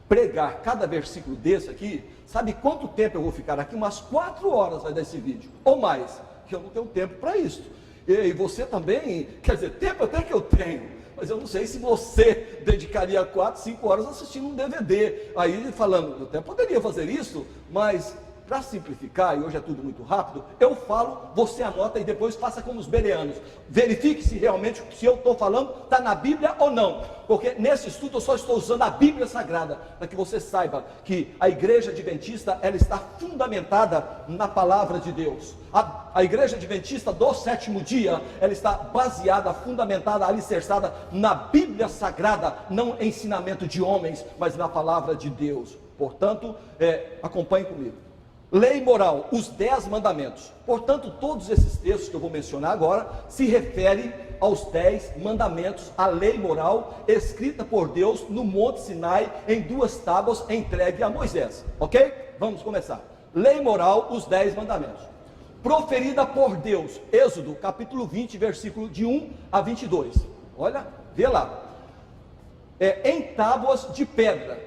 pregar cada versículo desse aqui, sabe quanto tempo eu vou ficar aqui? Umas 4 horas vai dar esse vídeo, ou mais, que eu não tenho tempo para isso. E você também, quer dizer, tempo até que eu tenho, mas eu não sei se você dedicaria 4, 5 horas assistindo um DVD, aí falando, eu até poderia fazer isso, mas para simplificar, e hoje é tudo muito rápido, eu falo, você anota e depois faça como os bereanos, verifique se realmente o que eu estou falando está na Bíblia ou não, porque nesse estudo eu só estou usando a Bíblia Sagrada, para que você saiba que a igreja adventista, ela está fundamentada na palavra de Deus. A igreja adventista do sétimo dia, ela está baseada, fundamentada, alicerçada na Bíblia Sagrada, não em ensinamento de homens, mas na palavra de Deus. Portanto, acompanhe comigo. Lei moral, os 10 mandamentos. Portanto, todos esses textos que eu vou mencionar agora se referem aos 10 mandamentos, a lei moral escrita por Deus no Monte Sinai em 2 tábuas entregue a Moisés. Ok? Vamos começar. Lei moral, os 10 mandamentos. Proferida por Deus. Êxodo capítulo 20, versículo de 1 a 22. Olha, vê lá. Em tábuas de pedra.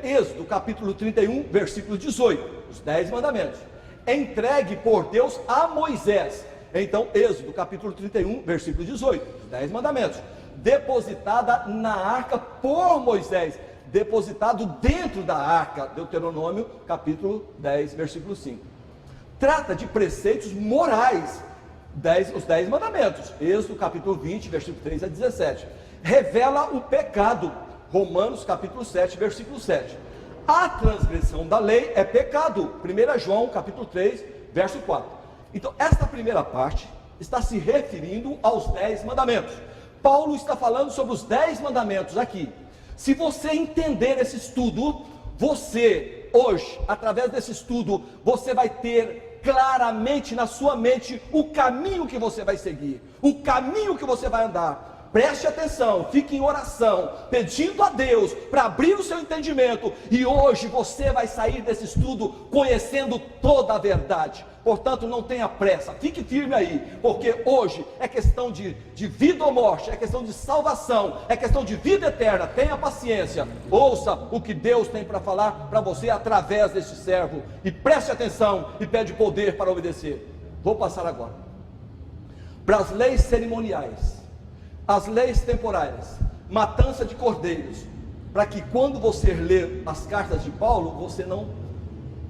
Êxodo capítulo 31, versículo 18. Os 10 mandamentos, entregue por Deus a Moisés. Então, Êxodo capítulo 31, versículo 18, os 10 mandamentos, depositada na arca por Moisés, depositado dentro da arca, Deuteronômio capítulo 10, versículo 5, trata de preceitos morais, os 10 mandamentos, Êxodo capítulo 20, versículo 3 a 17, revela o pecado, Romanos capítulo 7, versículo 7, a transgressão da lei é pecado, 1 João capítulo 3, verso 4. Então, esta primeira parte está se referindo aos 10 mandamentos. Paulo está falando sobre os 10 mandamentos aqui. Se você entender esse estudo, você, hoje, através desse estudo, você vai ter claramente na sua mente o caminho que você vai seguir, o caminho que você vai andar. Preste atenção, fique em oração, pedindo a Deus para abrir o seu entendimento, e hoje você vai sair desse estudo conhecendo toda a verdade. Portanto, não tenha pressa, fique firme aí, porque hoje é questão de vida ou morte, é questão de salvação, é questão de vida eterna. Tenha paciência, ouça o que Deus tem para falar para você através deste servo, e preste atenção e pede poder para obedecer. Vou passar agora para as leis cerimoniais, as leis temporárias, matança de cordeiros, para que quando você ler as cartas de Paulo, você não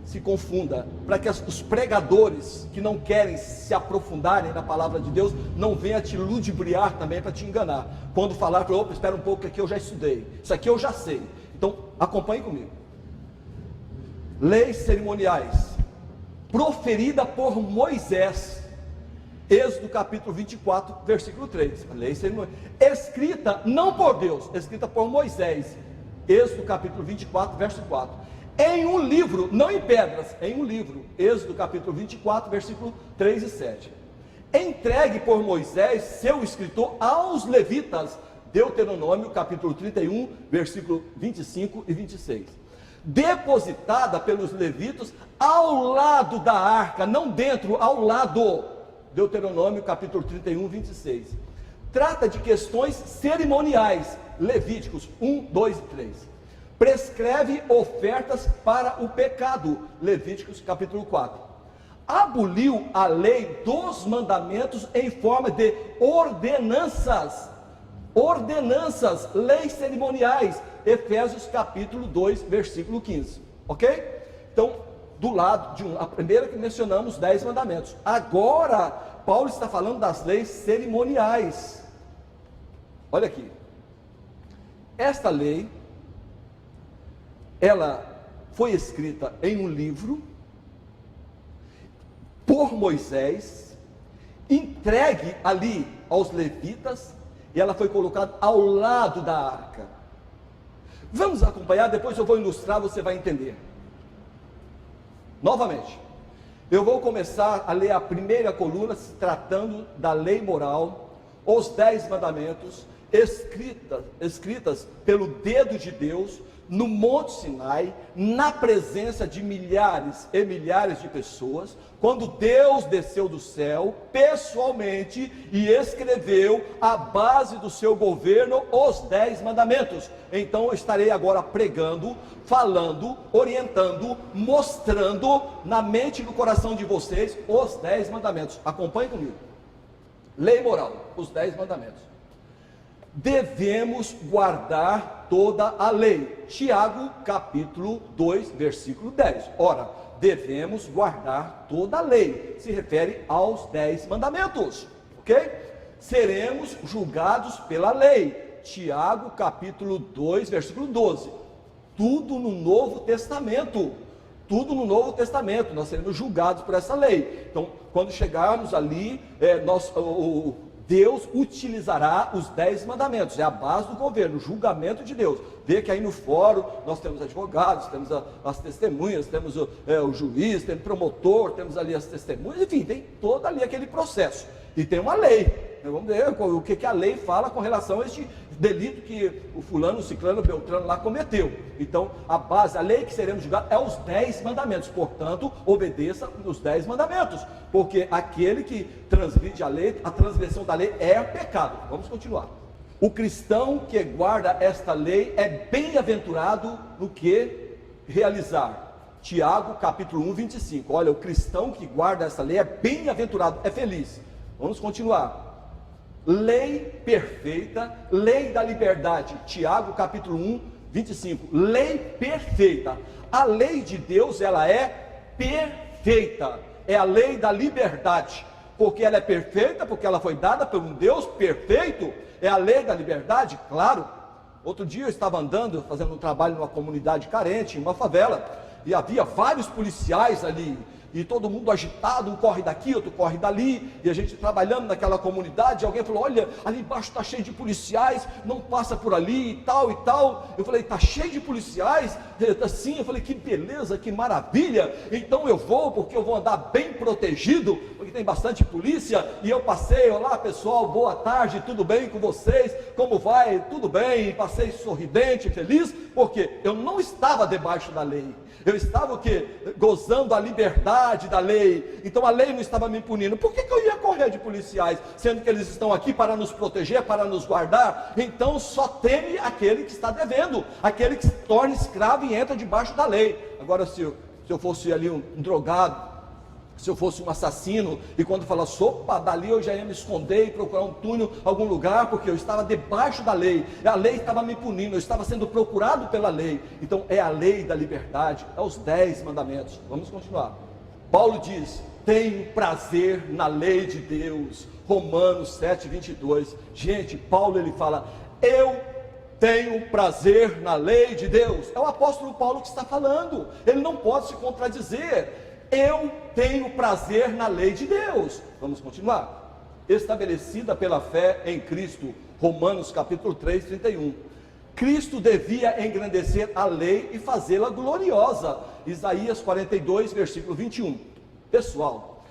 se confunda, para que os pregadores que não querem se aprofundarem na palavra de Deus, não venham te ludibriar também para te enganar, quando falar, opa, espera um pouco que aqui eu já estudei, isso aqui eu já sei. Então acompanhe comigo. Leis cerimoniais, proferida por Moisés, Êxodo capítulo 24, versículo 3, a lei cerimonial, escrita não por Deus, escrita por Moisés. Êxodo capítulo 24, verso 4, em um livro, não em pedras, em um livro. Êxodo capítulo 24, versículo 3 e 7, entregue por Moisés, seu escritor, aos levitas. Deuteronômio capítulo 31, versículo 25 e 26, depositada pelos levitas ao lado da arca, não dentro, ao lado. Deuteronômio capítulo 31, 26, trata de questões cerimoniais. Levíticos 1, 2 e 3, prescreve ofertas para o pecado. Levíticos capítulo 4, aboliu a lei dos mandamentos em forma de ordenanças, leis cerimoniais. Efésios capítulo 2, versículo 15, ok? Então, do lado de a primeira que mencionamos, 10 mandamentos. Agora, Paulo está falando das leis cerimoniais. Olha aqui, esta lei, ela foi escrita em um livro, por Moisés, entregue ali aos levitas, e ela foi colocada ao lado da arca. Vamos acompanhar, depois eu vou ilustrar, você vai entender. Novamente, eu vou começar a ler a primeira coluna, se tratando da lei moral, os 10 mandamentos, escritas pelo dedo de Deus, no Monte Sinai, na presença de milhares e milhares de pessoas, quando Deus desceu do céu, pessoalmente, e escreveu a base do seu governo, os 10 mandamentos. Então eu estarei agora pregando, falando, orientando, mostrando na mente e no coração de vocês os 10 mandamentos. Acompanhe comigo. Lei moral, os 10 mandamentos. Devemos guardar toda a lei. Tiago capítulo 2, versículo 10. Ora, devemos guardar toda a lei. Se refere aos 10 mandamentos, ok? Seremos julgados pela lei. Tiago capítulo 2, versículo 12. Tudo no Novo Testamento. Tudo no Novo Testamento, nós seremos julgados por essa lei. Então, quando chegarmos ali, Deus utilizará os 10 mandamentos, é a base do governo, o julgamento de Deus. Vê que aí no fórum nós temos advogados, temos as testemunhas, temos o juiz, temos o promotor, temos ali as testemunhas, enfim, tem todo ali aquele processo. E tem uma lei. Vamos ver o que a lei fala com relação a este delito que o fulano, o ciclano, o beltrano lá cometeu. Então, a base, a lei que seremos julgados é os 10 mandamentos. Portanto, obedeça os 10 mandamentos, porque aquele que transgride a lei, a transgressão da lei é pecado. Vamos continuar. O cristão que guarda esta lei é bem-aventurado no que realizar. Tiago capítulo 1, 25. Olha, o cristão que guarda esta lei é bem-aventurado, é feliz. Vamos continuar. Lei perfeita, lei da liberdade. Tiago capítulo 1, 25. Lei perfeita. A lei de Deus, ela é perfeita. É a lei da liberdade. Porque ela é perfeita, porque ela foi dada por um Deus perfeito. É a lei da liberdade, claro. Outro dia eu estava andando, fazendo um trabalho numa comunidade carente, em uma favela, e havia vários policiais ali, e todo mundo agitado, um corre daqui, outro corre dali, e a gente trabalhando naquela comunidade, alguém falou, olha, ali embaixo está cheio de policiais, não passa por ali, e tal, e tal. Eu falei, está cheio de policiais? Sim. Eu falei, que beleza, que maravilha, então eu vou, porque eu vou andar bem protegido, porque tem bastante polícia. E eu passei, olá pessoal, boa tarde, tudo bem com vocês? Como vai? Tudo bem? Passei sorridente, feliz, porque eu não estava debaixo da lei. Eu estava o quê? Gozando a liberdade da lei. Então a lei não estava me punindo. Por que eu ia correr de policiais, sendo que eles estão aqui para nos proteger, para nos guardar? Então só teme aquele que está devendo, aquele que se torna escravo e entra debaixo da lei. Agora, se eu fosse ali um drogado, se eu fosse um assassino, e quando fala sopa, dali eu já ia me esconder e procurar um túnel, algum lugar, porque eu estava debaixo da lei, a lei estava me punindo, eu estava sendo procurado pela lei. Então é a lei da liberdade, é os 10 mandamentos. Vamos continuar. Paulo diz, tenho prazer na lei de Deus, Romanos 7, 22, gente, Paulo ele fala, eu tenho prazer na lei de Deus, é o apóstolo Paulo que está falando, ele não pode se contradizer. eu tenho prazer na lei de Deus. Vamos continuar. Estabelecida pela fé em Cristo, Romanos capítulo 3, 31. Cristo devia engrandecer a lei e fazê-la gloriosa. Isaías 42, versículo 21. Pessoal,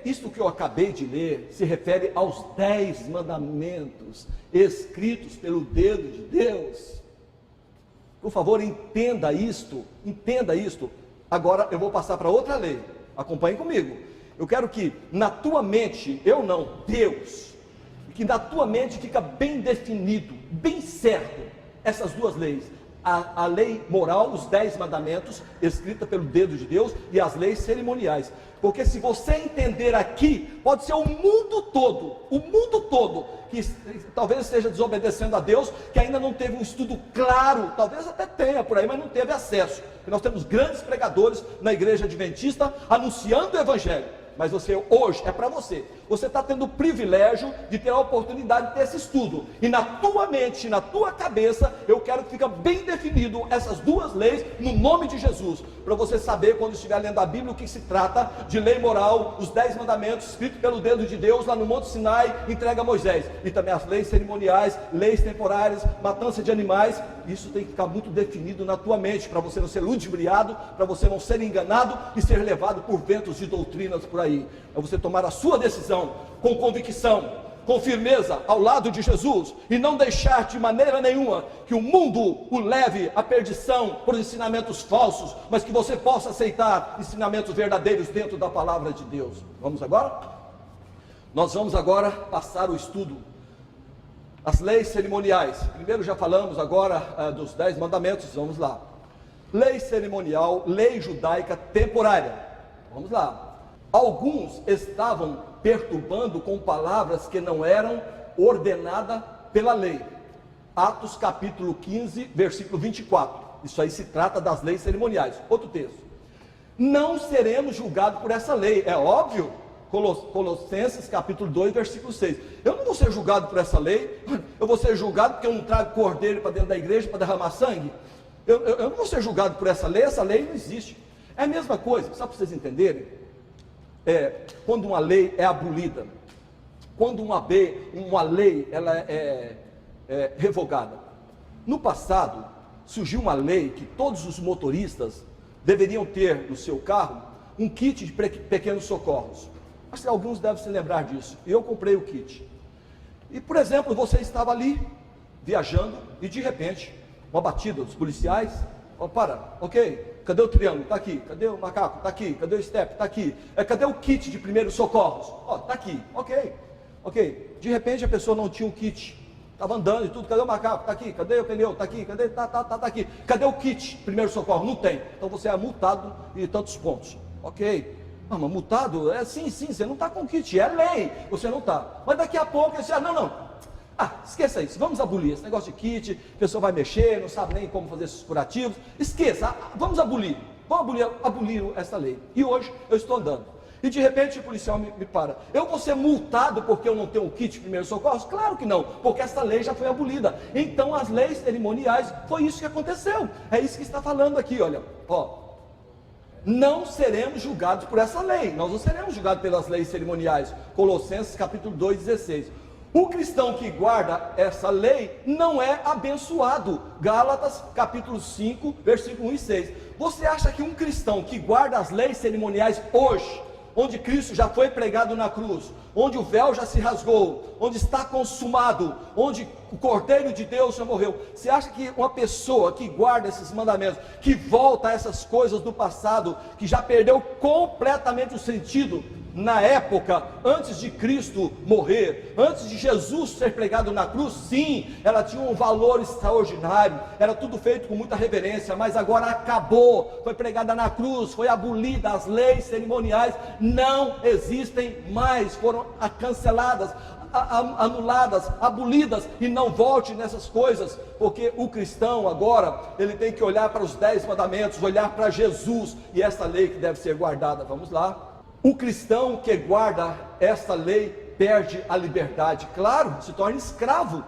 isto que eu acabei de ler se refere aos 10 mandamentos escritos pelo dedo de Deus. Por favor, entenda isto, entenda isto. Agora eu vou passar para outra lei, acompanhe comigo. Eu quero que na tua mente, eu não, Deus, que na tua mente fica bem definido, bem certo, essas duas leis. A lei moral, os 10 mandamentos, escrita pelo dedo de Deus, e as leis cerimoniais. Porque se você entender aqui, pode ser o mundo todo, que talvez esteja desobedecendo a Deus, que ainda não teve um estudo claro, talvez até tenha por aí, mas não teve acesso. Porque nós temos grandes pregadores na igreja adventista, anunciando o evangelho. Mas você hoje, é para você está tendo o privilégio de ter a oportunidade de ter esse estudo, e na tua mente, na tua cabeça, eu quero que fique bem definido essas duas leis, no nome de Jesus, para você saber, quando estiver lendo a Bíblia, o que se trata de lei moral, os 10 mandamentos, escritos pelo dedo de Deus, lá no Monte Sinai, entrega a Moisés, e também as leis cerimoniais, leis temporárias, matança de animais. Isso tem que ficar muito definido na tua mente, para você não ser ludibriado, para você não ser enganado, e ser levado por ventos de doutrinas por aí. É você tomar a sua decisão com convicção, com firmeza, ao lado de Jesus, e não deixar de maneira nenhuma que o mundo o leve à perdição por ensinamentos falsos, mas que você possa aceitar ensinamentos verdadeiros dentro da palavra de Deus. Vamos agora? Nós vamos agora passar o estudo, as leis cerimoniais. Primeiro já falamos agora dos 10 mandamentos, vamos lá. Lei cerimonial, lei judaica temporária. Vamos lá. Alguns estavam perturbando com palavras que não eram ordenadas pela lei. Atos capítulo 15, versículo 24. Isso aí se trata das leis cerimoniais. Outro texto. Não seremos julgados por essa lei. É óbvio. Colossenses capítulo 2, versículo 6. Eu não vou ser julgado por essa lei. Eu vou ser julgado porque eu não trago cordeiro para dentro da igreja para derramar sangue. Eu não vou ser julgado por essa lei não existe. É a mesma coisa, só para vocês entenderem. Quando uma lei é abolida, quando uma lei ela é revogada. No passado, surgiu uma lei que todos os motoristas deveriam ter no seu carro um kit de pequenos socorros. Acho que alguns devem se lembrar disso. Eu comprei o kit. E, por exemplo, você estava ali, viajando, e de repente, uma batida dos policiais. Ok, cadê o triângulo? Está aqui. Cadê o macaco? Está aqui. Cadê o step? Está aqui. Cadê o kit de primeiros socorros? Está aqui. Ok. De repente a pessoa não tinha o kit. Estava andando e tudo. Cadê o macaco? Está aqui. Cadê o pneu? Está aqui. Cadê? Tá aqui. Cadê o kit de primeiro socorro? Não tem. Então você é multado e tantos pontos. Ok. Mas multado? Sim, você não está com o kit. É lei. Você não está. Mas daqui a pouco você não. Esqueça isso, vamos abolir esse negócio de kit, a pessoa vai mexer, não sabe nem como fazer esses curativos, esqueça, vamos abolir essa lei. E hoje eu estou andando, e de repente o policial me para. Eu vou ser multado porque eu não tenho um kit de primeiros socorros? Claro que não, porque essa lei já foi abolida. Então as leis cerimoniais, foi isso que aconteceu, é isso que está falando aqui, olha, não seremos julgados por essa lei, nós não seremos julgados pelas leis cerimoniais. Colossenses capítulo 2, 16. O cristão que guarda essa lei não é abençoado. Gálatas capítulo 5, versículo 1 e 6. Você acha que um cristão que guarda as leis cerimoniais hoje, onde Cristo já foi pregado na cruz, onde o véu já se rasgou, onde está consumado, onde o Cordeiro de Deus já morreu, você acha que uma pessoa que guarda esses mandamentos, que volta a essas coisas do passado, que já perdeu completamente o sentido, na época, antes de Cristo morrer, antes de Jesus ser pregado na cruz, sim, ela tinha um valor extraordinário, era tudo feito com muita reverência, mas agora acabou, foi pregada na cruz, foi abolida, as leis cerimoniais não existem mais, foram canceladas, anuladas, abolidas, e não volte nessas coisas, porque o cristão agora, ele tem que olhar para os 10 mandamentos, olhar para Jesus, e essa lei que deve ser guardada. Vamos lá. O cristão que guarda essa lei perde a liberdade, claro, se torna escravo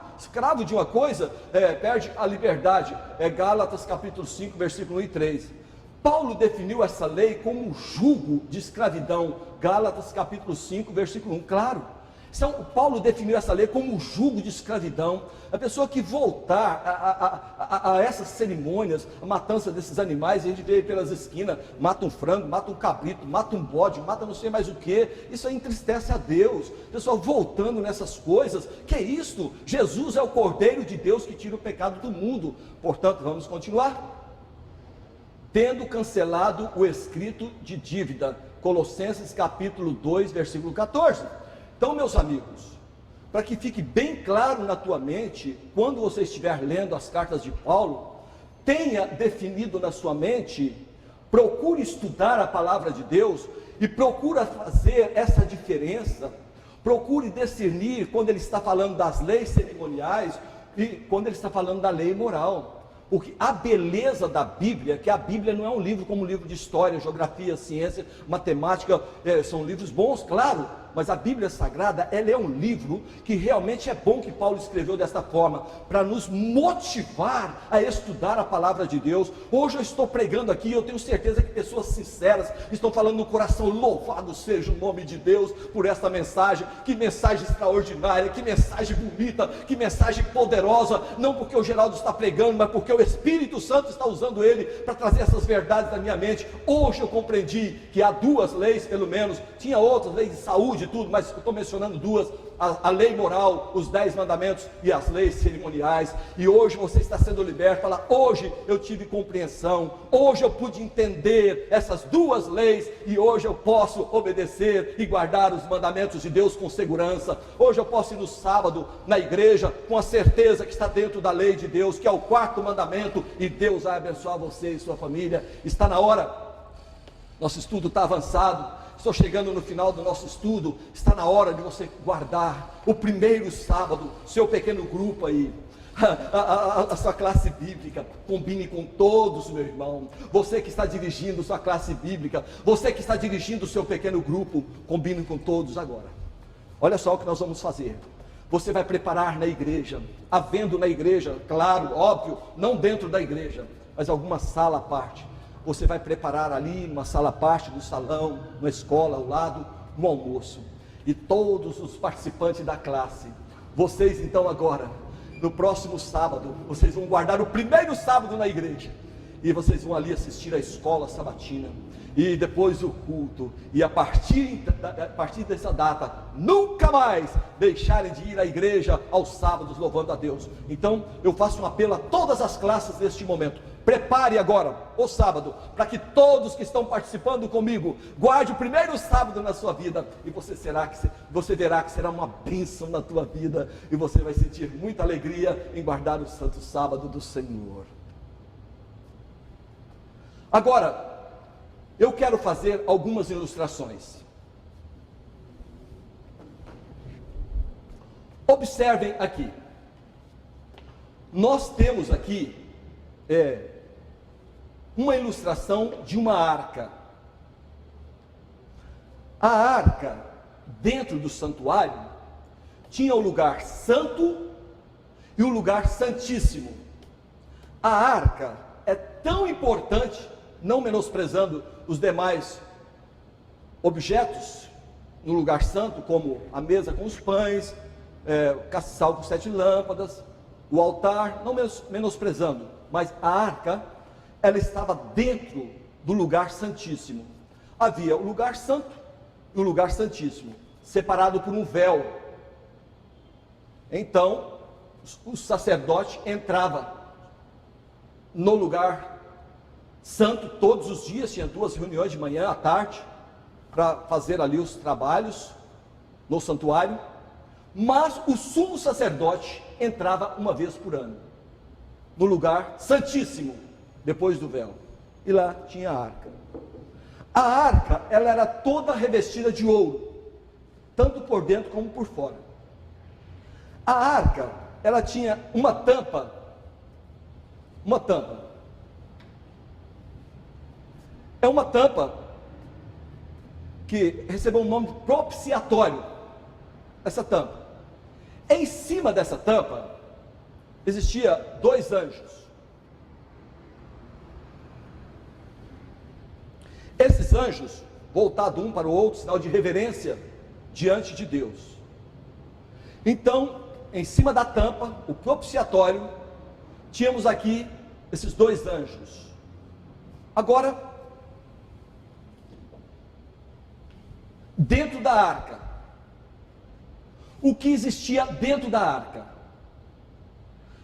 de uma coisa, perde a liberdade. Gálatas capítulo 5, versículo 1 e 3. Paulo definiu essa lei como um jugo de escravidão. Gálatas capítulo 5, versículo 1, claro. Então, Paulo definiu essa lei como um jugo de escravidão. A pessoa que voltar a essas cerimônias, a matança desses animais, a gente vê pelas esquinas, mata um frango, mata um cabrito, mata um bode, mata não sei mais o que, isso aí entristece a Deus. Pessoal, voltando nessas coisas, que é isso? Jesus é o Cordeiro de Deus que tira o pecado do mundo. Portanto, vamos continuar. Tendo cancelado o escrito de dívida, Colossenses capítulo 2, versículo 14. Então, meus amigos, para que fique bem claro na tua mente, quando você estiver lendo as cartas de Paulo, tenha definido na sua mente, procure estudar a palavra de Deus e procura fazer essa diferença, procure discernir quando ele está falando das leis cerimoniais e quando ele está falando da lei moral. Porque a beleza da Bíblia, que a Bíblia não é um livro como um livro de história, geografia, ciência, matemática, são livros bons, claro, mas a Bíblia Sagrada, ela é um livro que realmente é bom que Paulo escreveu desta forma, para nos motivar a estudar a palavra de Deus. Hoje eu estou pregando aqui, eu tenho certeza que pessoas sinceras estão falando no coração, louvado seja o nome de Deus por esta mensagem, que mensagem extraordinária, que mensagem bonita, que mensagem poderosa, não porque o Geraldo está pregando, mas porque o Espírito Santo está usando ele para trazer essas verdades na minha mente. Hoje eu compreendi que há duas leis, pelo menos, tinha outras leis de saúde, tudo, mas eu estou mencionando duas, a lei moral, os 10 mandamentos e as leis cerimoniais. E hoje você está sendo liberto. Fala, hoje eu tive compreensão, hoje eu pude entender essas duas leis, e hoje eu posso obedecer e guardar os mandamentos de Deus com segurança. Hoje eu posso ir no sábado na igreja com a certeza que está dentro da lei de Deus, que é o 4º mandamento, e Deus vai abençoar você e sua família. Está na hora, nosso estudo está avançado, estou chegando no final do nosso estudo, está na hora de você guardar o primeiro sábado, seu pequeno grupo aí, a sua classe bíblica. Combine com todos, meu irmão. Você que está dirigindo sua classe bíblica, você que está dirigindo o seu pequeno grupo, combine com todos agora. Olha só o que nós vamos fazer. Você vai preparar na igreja, havendo na igreja, claro, óbvio, não dentro da igreja, mas alguma sala à parte. Você vai preparar ali uma sala à parte, no salão, na escola, ao lado, no almoço. E todos os participantes da classe, vocês então agora, no próximo sábado, vocês vão guardar o primeiro sábado na igreja. E vocês vão ali assistir a escola sabatina. E depois o culto. E a partir dessa data, nunca mais deixarem de ir à igreja aos sábados louvando a Deus. Então eu faço um apelo a todas as classes neste momento. Prepare agora o sábado, para que todos que estão participando comigo, guarde o primeiro sábado na sua vida, e você verá que será uma bênção na tua vida, e você vai sentir muita alegria em guardar o santo sábado do Senhor. Agora, eu quero fazer algumas ilustrações. Observem aqui. Nós temos aqui uma ilustração de uma arca. A arca, dentro do santuário, tinha o lugar santo e o lugar santíssimo. A arca é tão importante, não menosprezando os demais objetos no lugar santo, como a mesa com os pães, o castiçal com 7 lâmpadas, o altar, não menosprezando, mas a arca, ela estava dentro do lugar santíssimo. Havia o lugar santo e o lugar santíssimo, separado por um véu. Então, o sacerdote entrava no lugar santo todos os dias, tinha 2 reuniões de manhã à tarde, para fazer ali os trabalhos no santuário, mas o sumo sacerdote entrava uma vez por ano, no lugar santíssimo, depois do véu, e lá tinha a arca. A arca, ela era toda revestida de ouro, tanto por dentro como por fora. A arca, ela tinha uma tampa, é uma tampa que recebeu um nome de propiciatório, essa tampa. Em cima dessa tampa, existia 2 anjos. Esses anjos, voltados um para o outro, sinal de reverência diante de Deus. Então, em cima da tampa, o propiciatório, tínhamos aqui esses dois anjos. Agora, dentro da arca, o que existia dentro da arca?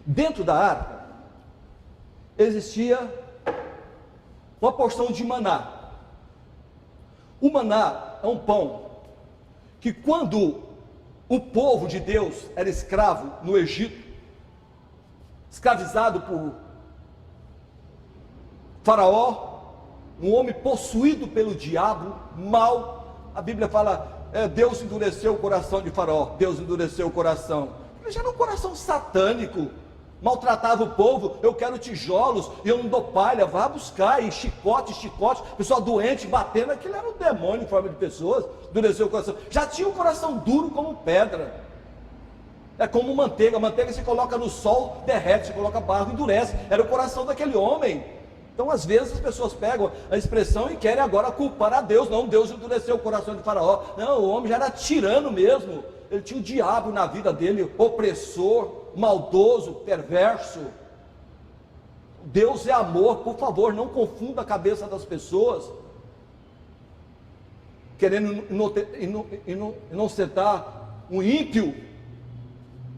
Dentro da arca, existia uma porção de maná. O maná é um pão que, quando o povo de Deus era escravo no Egito, escravizado por Faraó, um homem possuído pelo diabo, mau, a Bíblia fala, Deus endureceu o coração de Faraó, Deus endureceu o coração. Ele já era um coração satânico, maltratava o povo, eu quero tijolos, e eu não dou palha, vá buscar, e chicote, pessoal doente, batendo, aquilo era um demônio em forma de pessoas, endureceu o coração, já tinha um coração duro como pedra, é como manteiga, a manteiga se coloca no sol, derrete, se coloca barro, endurece, era o coração daquele homem. Então às vezes as pessoas pegam a expressão e querem agora culpar a Deus, não, Deus endureceu o coração de Faraó, não, o homem já era tirano mesmo, ele tinha o diabo na vida dele, opressor, maldoso, perverso. Deus é amor, por favor, não confunda a cabeça das pessoas, querendo inocentar um ímpio,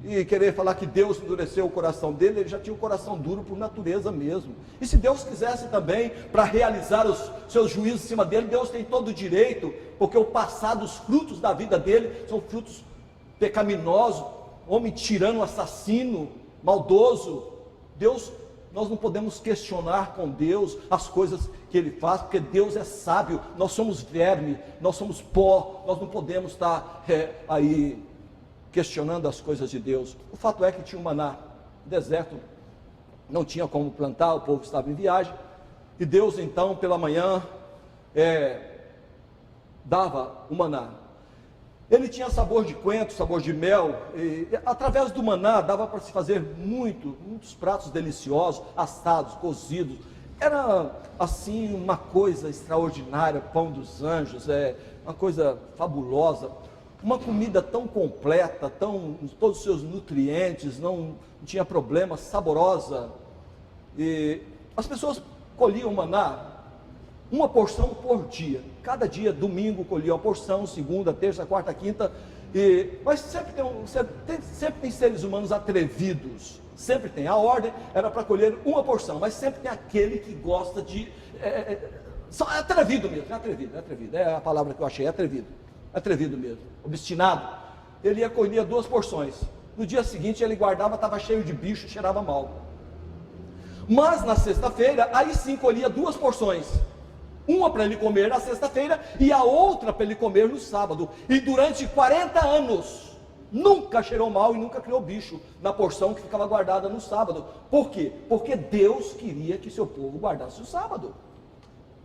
e querer falar que Deus endureceu o coração dele. Ele já tinha o coração duro por natureza mesmo, e se Deus quisesse também, para realizar os seus juízos em cima dele, Deus tem todo o direito, porque o passado, os frutos da vida dele, são frutos pecaminosos, homem tirano, assassino, maldoso. Deus, nós não podemos questionar com Deus as coisas que Ele faz, porque Deus é sábio, nós somos verme, nós somos pó, nós não podemos estar aí questionando as coisas de Deus. O fato é que tinha um maná, deserto, não tinha como plantar, o povo estava em viagem, e Deus então pela manhã dava o maná. Ele tinha sabor de coentro, sabor de mel, e através do maná dava para se fazer muitos pratos deliciosos, assados, cozidos. Era assim uma coisa extraordinária, pão dos anjos, uma coisa fabulosa, uma comida tão completa, todos os seus nutrientes, não tinha problema, saborosa. E as pessoas colhiam maná, uma porção por dia, cada dia, domingo colhia uma porção, segunda, terça, quarta, quinta, mas sempre tem seres humanos atrevidos, sempre tem, a ordem era para colher uma porção, mas sempre tem aquele que gosta de, é atrevido mesmo, é a palavra que eu achei, atrevido mesmo, obstinado. Ele ia colher 2 porções, no dia seguinte ele guardava, estava cheio de bicho, cheirava mal. Mas na sexta-feira, aí sim colhia 2 porções, uma para ele comer na sexta-feira e a outra para ele comer no sábado, e durante 40 anos nunca cheirou mal e nunca criou bicho na porção que ficava guardada no sábado. Por quê? Porque Deus queria que seu povo guardasse o sábado.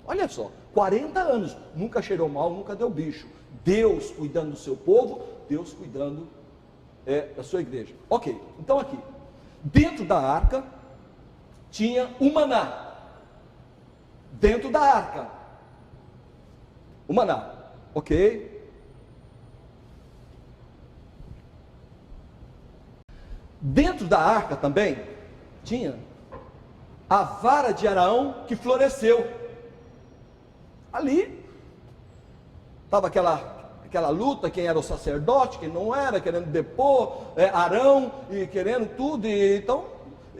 Olha só, 40 anos, nunca cheirou mal, nunca deu bicho. Deus cuidando do seu povo, Deus cuidando da sua igreja. Ok, então aqui, dentro da arca, tinha o maná. Dentro da arca, o maná, ok? Dentro da arca também, tinha a vara de Araão que floresceu. Ali estava aquela luta, quem era o sacerdote, quem não era, querendo depor Arão e querendo tudo, e então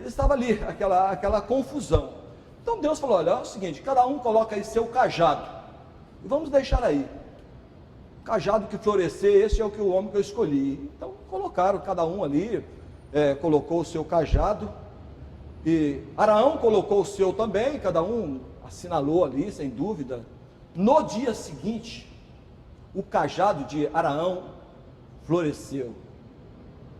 estava ali aquela confusão. Então Deus falou, olha, é o seguinte, cada um coloca aí seu cajado, e vamos deixar aí, cajado que florescer, esse é o homem que eu escolhi. Então colocaram cada um ali, colocou o seu cajado, e Araão colocou o seu também, cada um assinalou ali, sem dúvida. No dia seguinte, o cajado de Araão floresceu,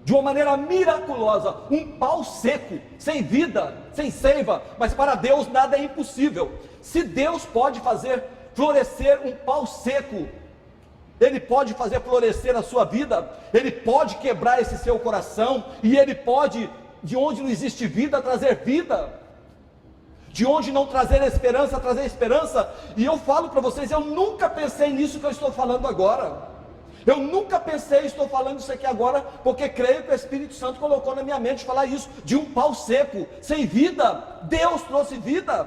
de uma maneira miraculosa, um pau seco, sem vida, sem seiva, mas para Deus nada é impossível. Se Deus pode fazer florescer um pau seco, Ele pode fazer florescer a sua vida, Ele pode quebrar esse seu coração, e Ele pode, de onde não existe vida, trazer vida. De onde não trazer esperança, trazer esperança. E eu falo para vocês, eu nunca pensei nisso que eu estou falando agora. Eu nunca pensei, estou falando isso aqui agora, porque creio que o Espírito Santo colocou na minha mente falar isso, de um pau seco, sem vida. Deus trouxe vida.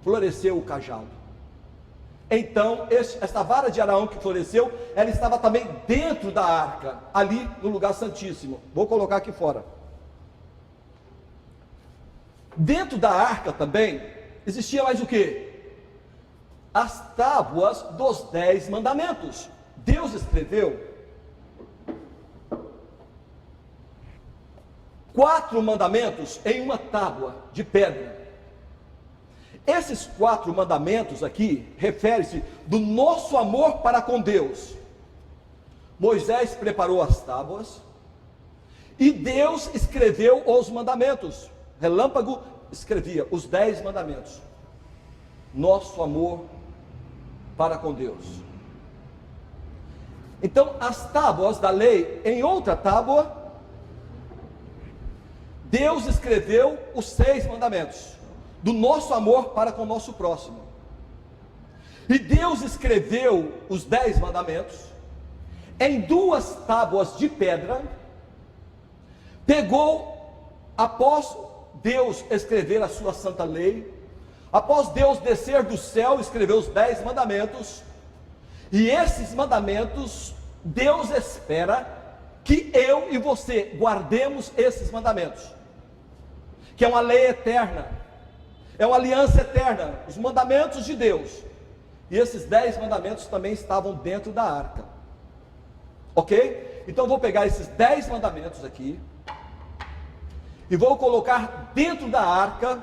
Floresceu o cajado. Então, esta vara de Araão que floresceu, ela estava também dentro da arca, ali no lugar santíssimo. Vou colocar aqui fora. Dentro da arca também, existia mais o que? As tábuas dos 10 mandamentos. Deus escreveu 4 mandamentos em uma tábua de pedra. Esses 4 mandamentos aqui refere-se do nosso amor para com Deus. Moisés preparou as tábuas e Deus escreveu os mandamentos. Relâmpago escrevia os 10 mandamentos. Nosso amor para com Deus. Então, as tábuas da lei, em outra tábua, Deus escreveu os 6 mandamentos do nosso amor para com o nosso próximo. E Deus escreveu os 10 mandamentos em 2 tábuas de pedra. Pegou, após Deus escrever a sua santa lei, após Deus descer do céu, escreveu os 10 mandamentos. E esses mandamentos, Deus espera que eu e você guardemos esses mandamentos, que é uma lei eterna, é uma aliança eterna, os mandamentos de Deus. E esses 10 mandamentos também estavam dentro da arca. Ok? Então eu vou pegar esses 10 mandamentos aqui e vou colocar dentro da arca,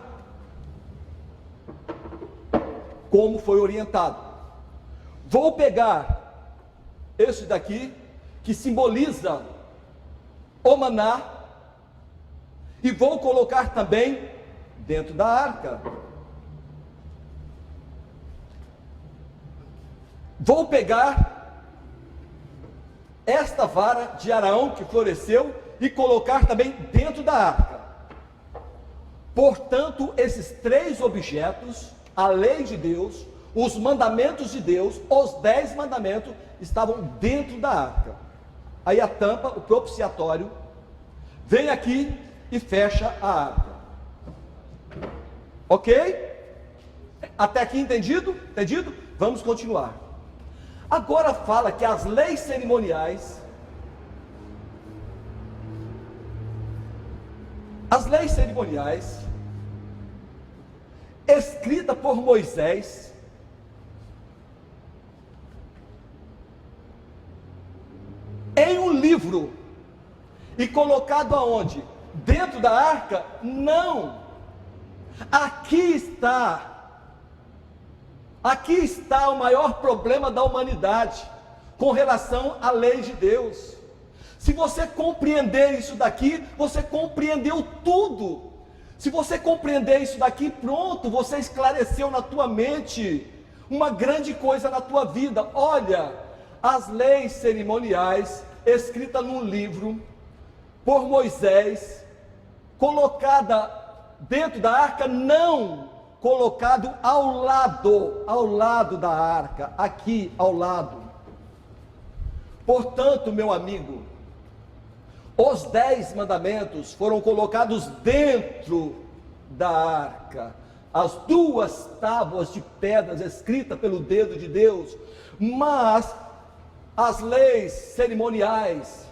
como foi orientado. Vou pegar esse daqui, que simboliza o maná, e vou colocar também dentro da arca. Vou pegar esta vara de Araão que floresceu e colocar também dentro da arca. Portanto, esses 3 objetos, a lei de Deus, os mandamentos de Deus, os 10 mandamentos, estavam dentro da arca. Aí a tampa, o propiciatório, vem aqui e fecha a arca. Ok? Até aqui entendido? Entendido? Vamos continuar. Agora fala que as leis cerimoniais, escrita por Moisés, em um livro, e colocado aonde? Dentro da arca? Não. Aqui está o maior problema da humanidade com relação à lei de Deus. Se você compreender isso daqui, você compreendeu tudo. Se você compreender isso daqui, pronto, você esclareceu na tua mente uma grande coisa na tua vida. Olha, as leis cerimoniais escritas num livro por Moisés, colocada dentro da arca, não colocado ao lado da arca, aqui ao lado. Portanto, meu amigo, os 10 mandamentos foram colocados dentro da arca, as 2 tábuas de pedras escritas pelo dedo de Deus, mas as leis cerimoniais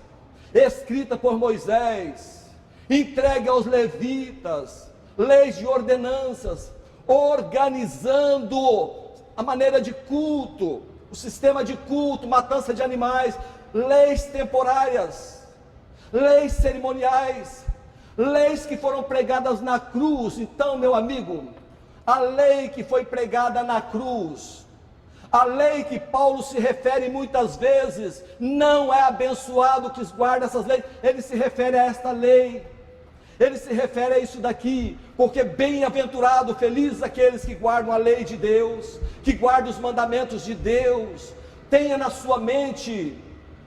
escritas por Moisés, entregue aos levitas, leis de ordenanças, organizando a maneira de culto, o sistema de culto, matança de animais, leis temporárias, leis cerimoniais, leis que foram pregadas na cruz. Então, meu amigo, a lei que foi pregada na cruz, a lei que Paulo se refere muitas vezes, não é abençoado que guarda essas leis. Ele se refere a esta lei, ele se refere a isso daqui, porque bem-aventurado, felizes aqueles que guardam a lei de Deus, que guardam os mandamentos de Deus. Tenha na sua mente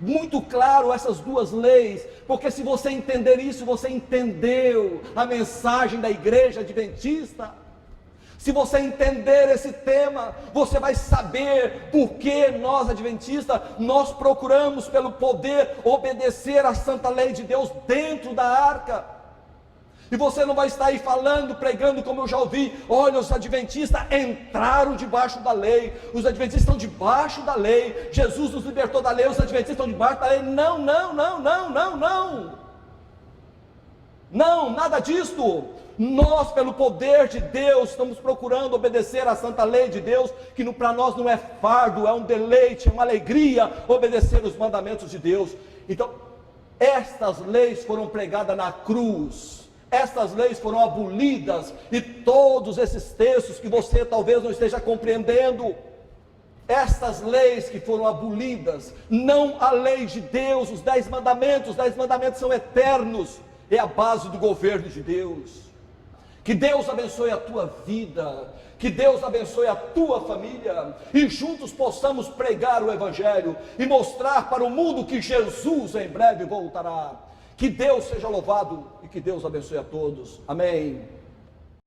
muito claro essas duas leis, porque se você entender isso, você entendeu a mensagem da igreja adventista. Se você entender esse tema, você vai saber por que nós adventistas, nós procuramos pelo poder obedecer à santa lei de Deus dentro da arca. E você não vai estar aí falando, pregando, como eu já ouvi: olha, os adventistas entraram debaixo da lei, os adventistas estão debaixo da lei, Jesus nos libertou da lei, os adventistas estão debaixo da lei. Não, não, não, não, não, não. Não, nada disto. Nós, pelo poder de Deus, estamos procurando obedecer à santa lei de Deus, que para nós não é fardo, é um deleite, é uma alegria obedecer os mandamentos de Deus. Então, estas leis foram pregadas na cruz, estas leis foram abolidas, e todos esses textos que você talvez não esteja compreendendo, estas leis que foram abolidas, não a lei de Deus, os 10 mandamentos são eternos, é a base do governo de Deus. Que Deus abençoe a tua vida, que Deus abençoe a tua família, e juntos possamos pregar o Evangelho, e mostrar para o mundo que Jesus em breve voltará. Que Deus seja louvado, e que Deus abençoe a todos, amém.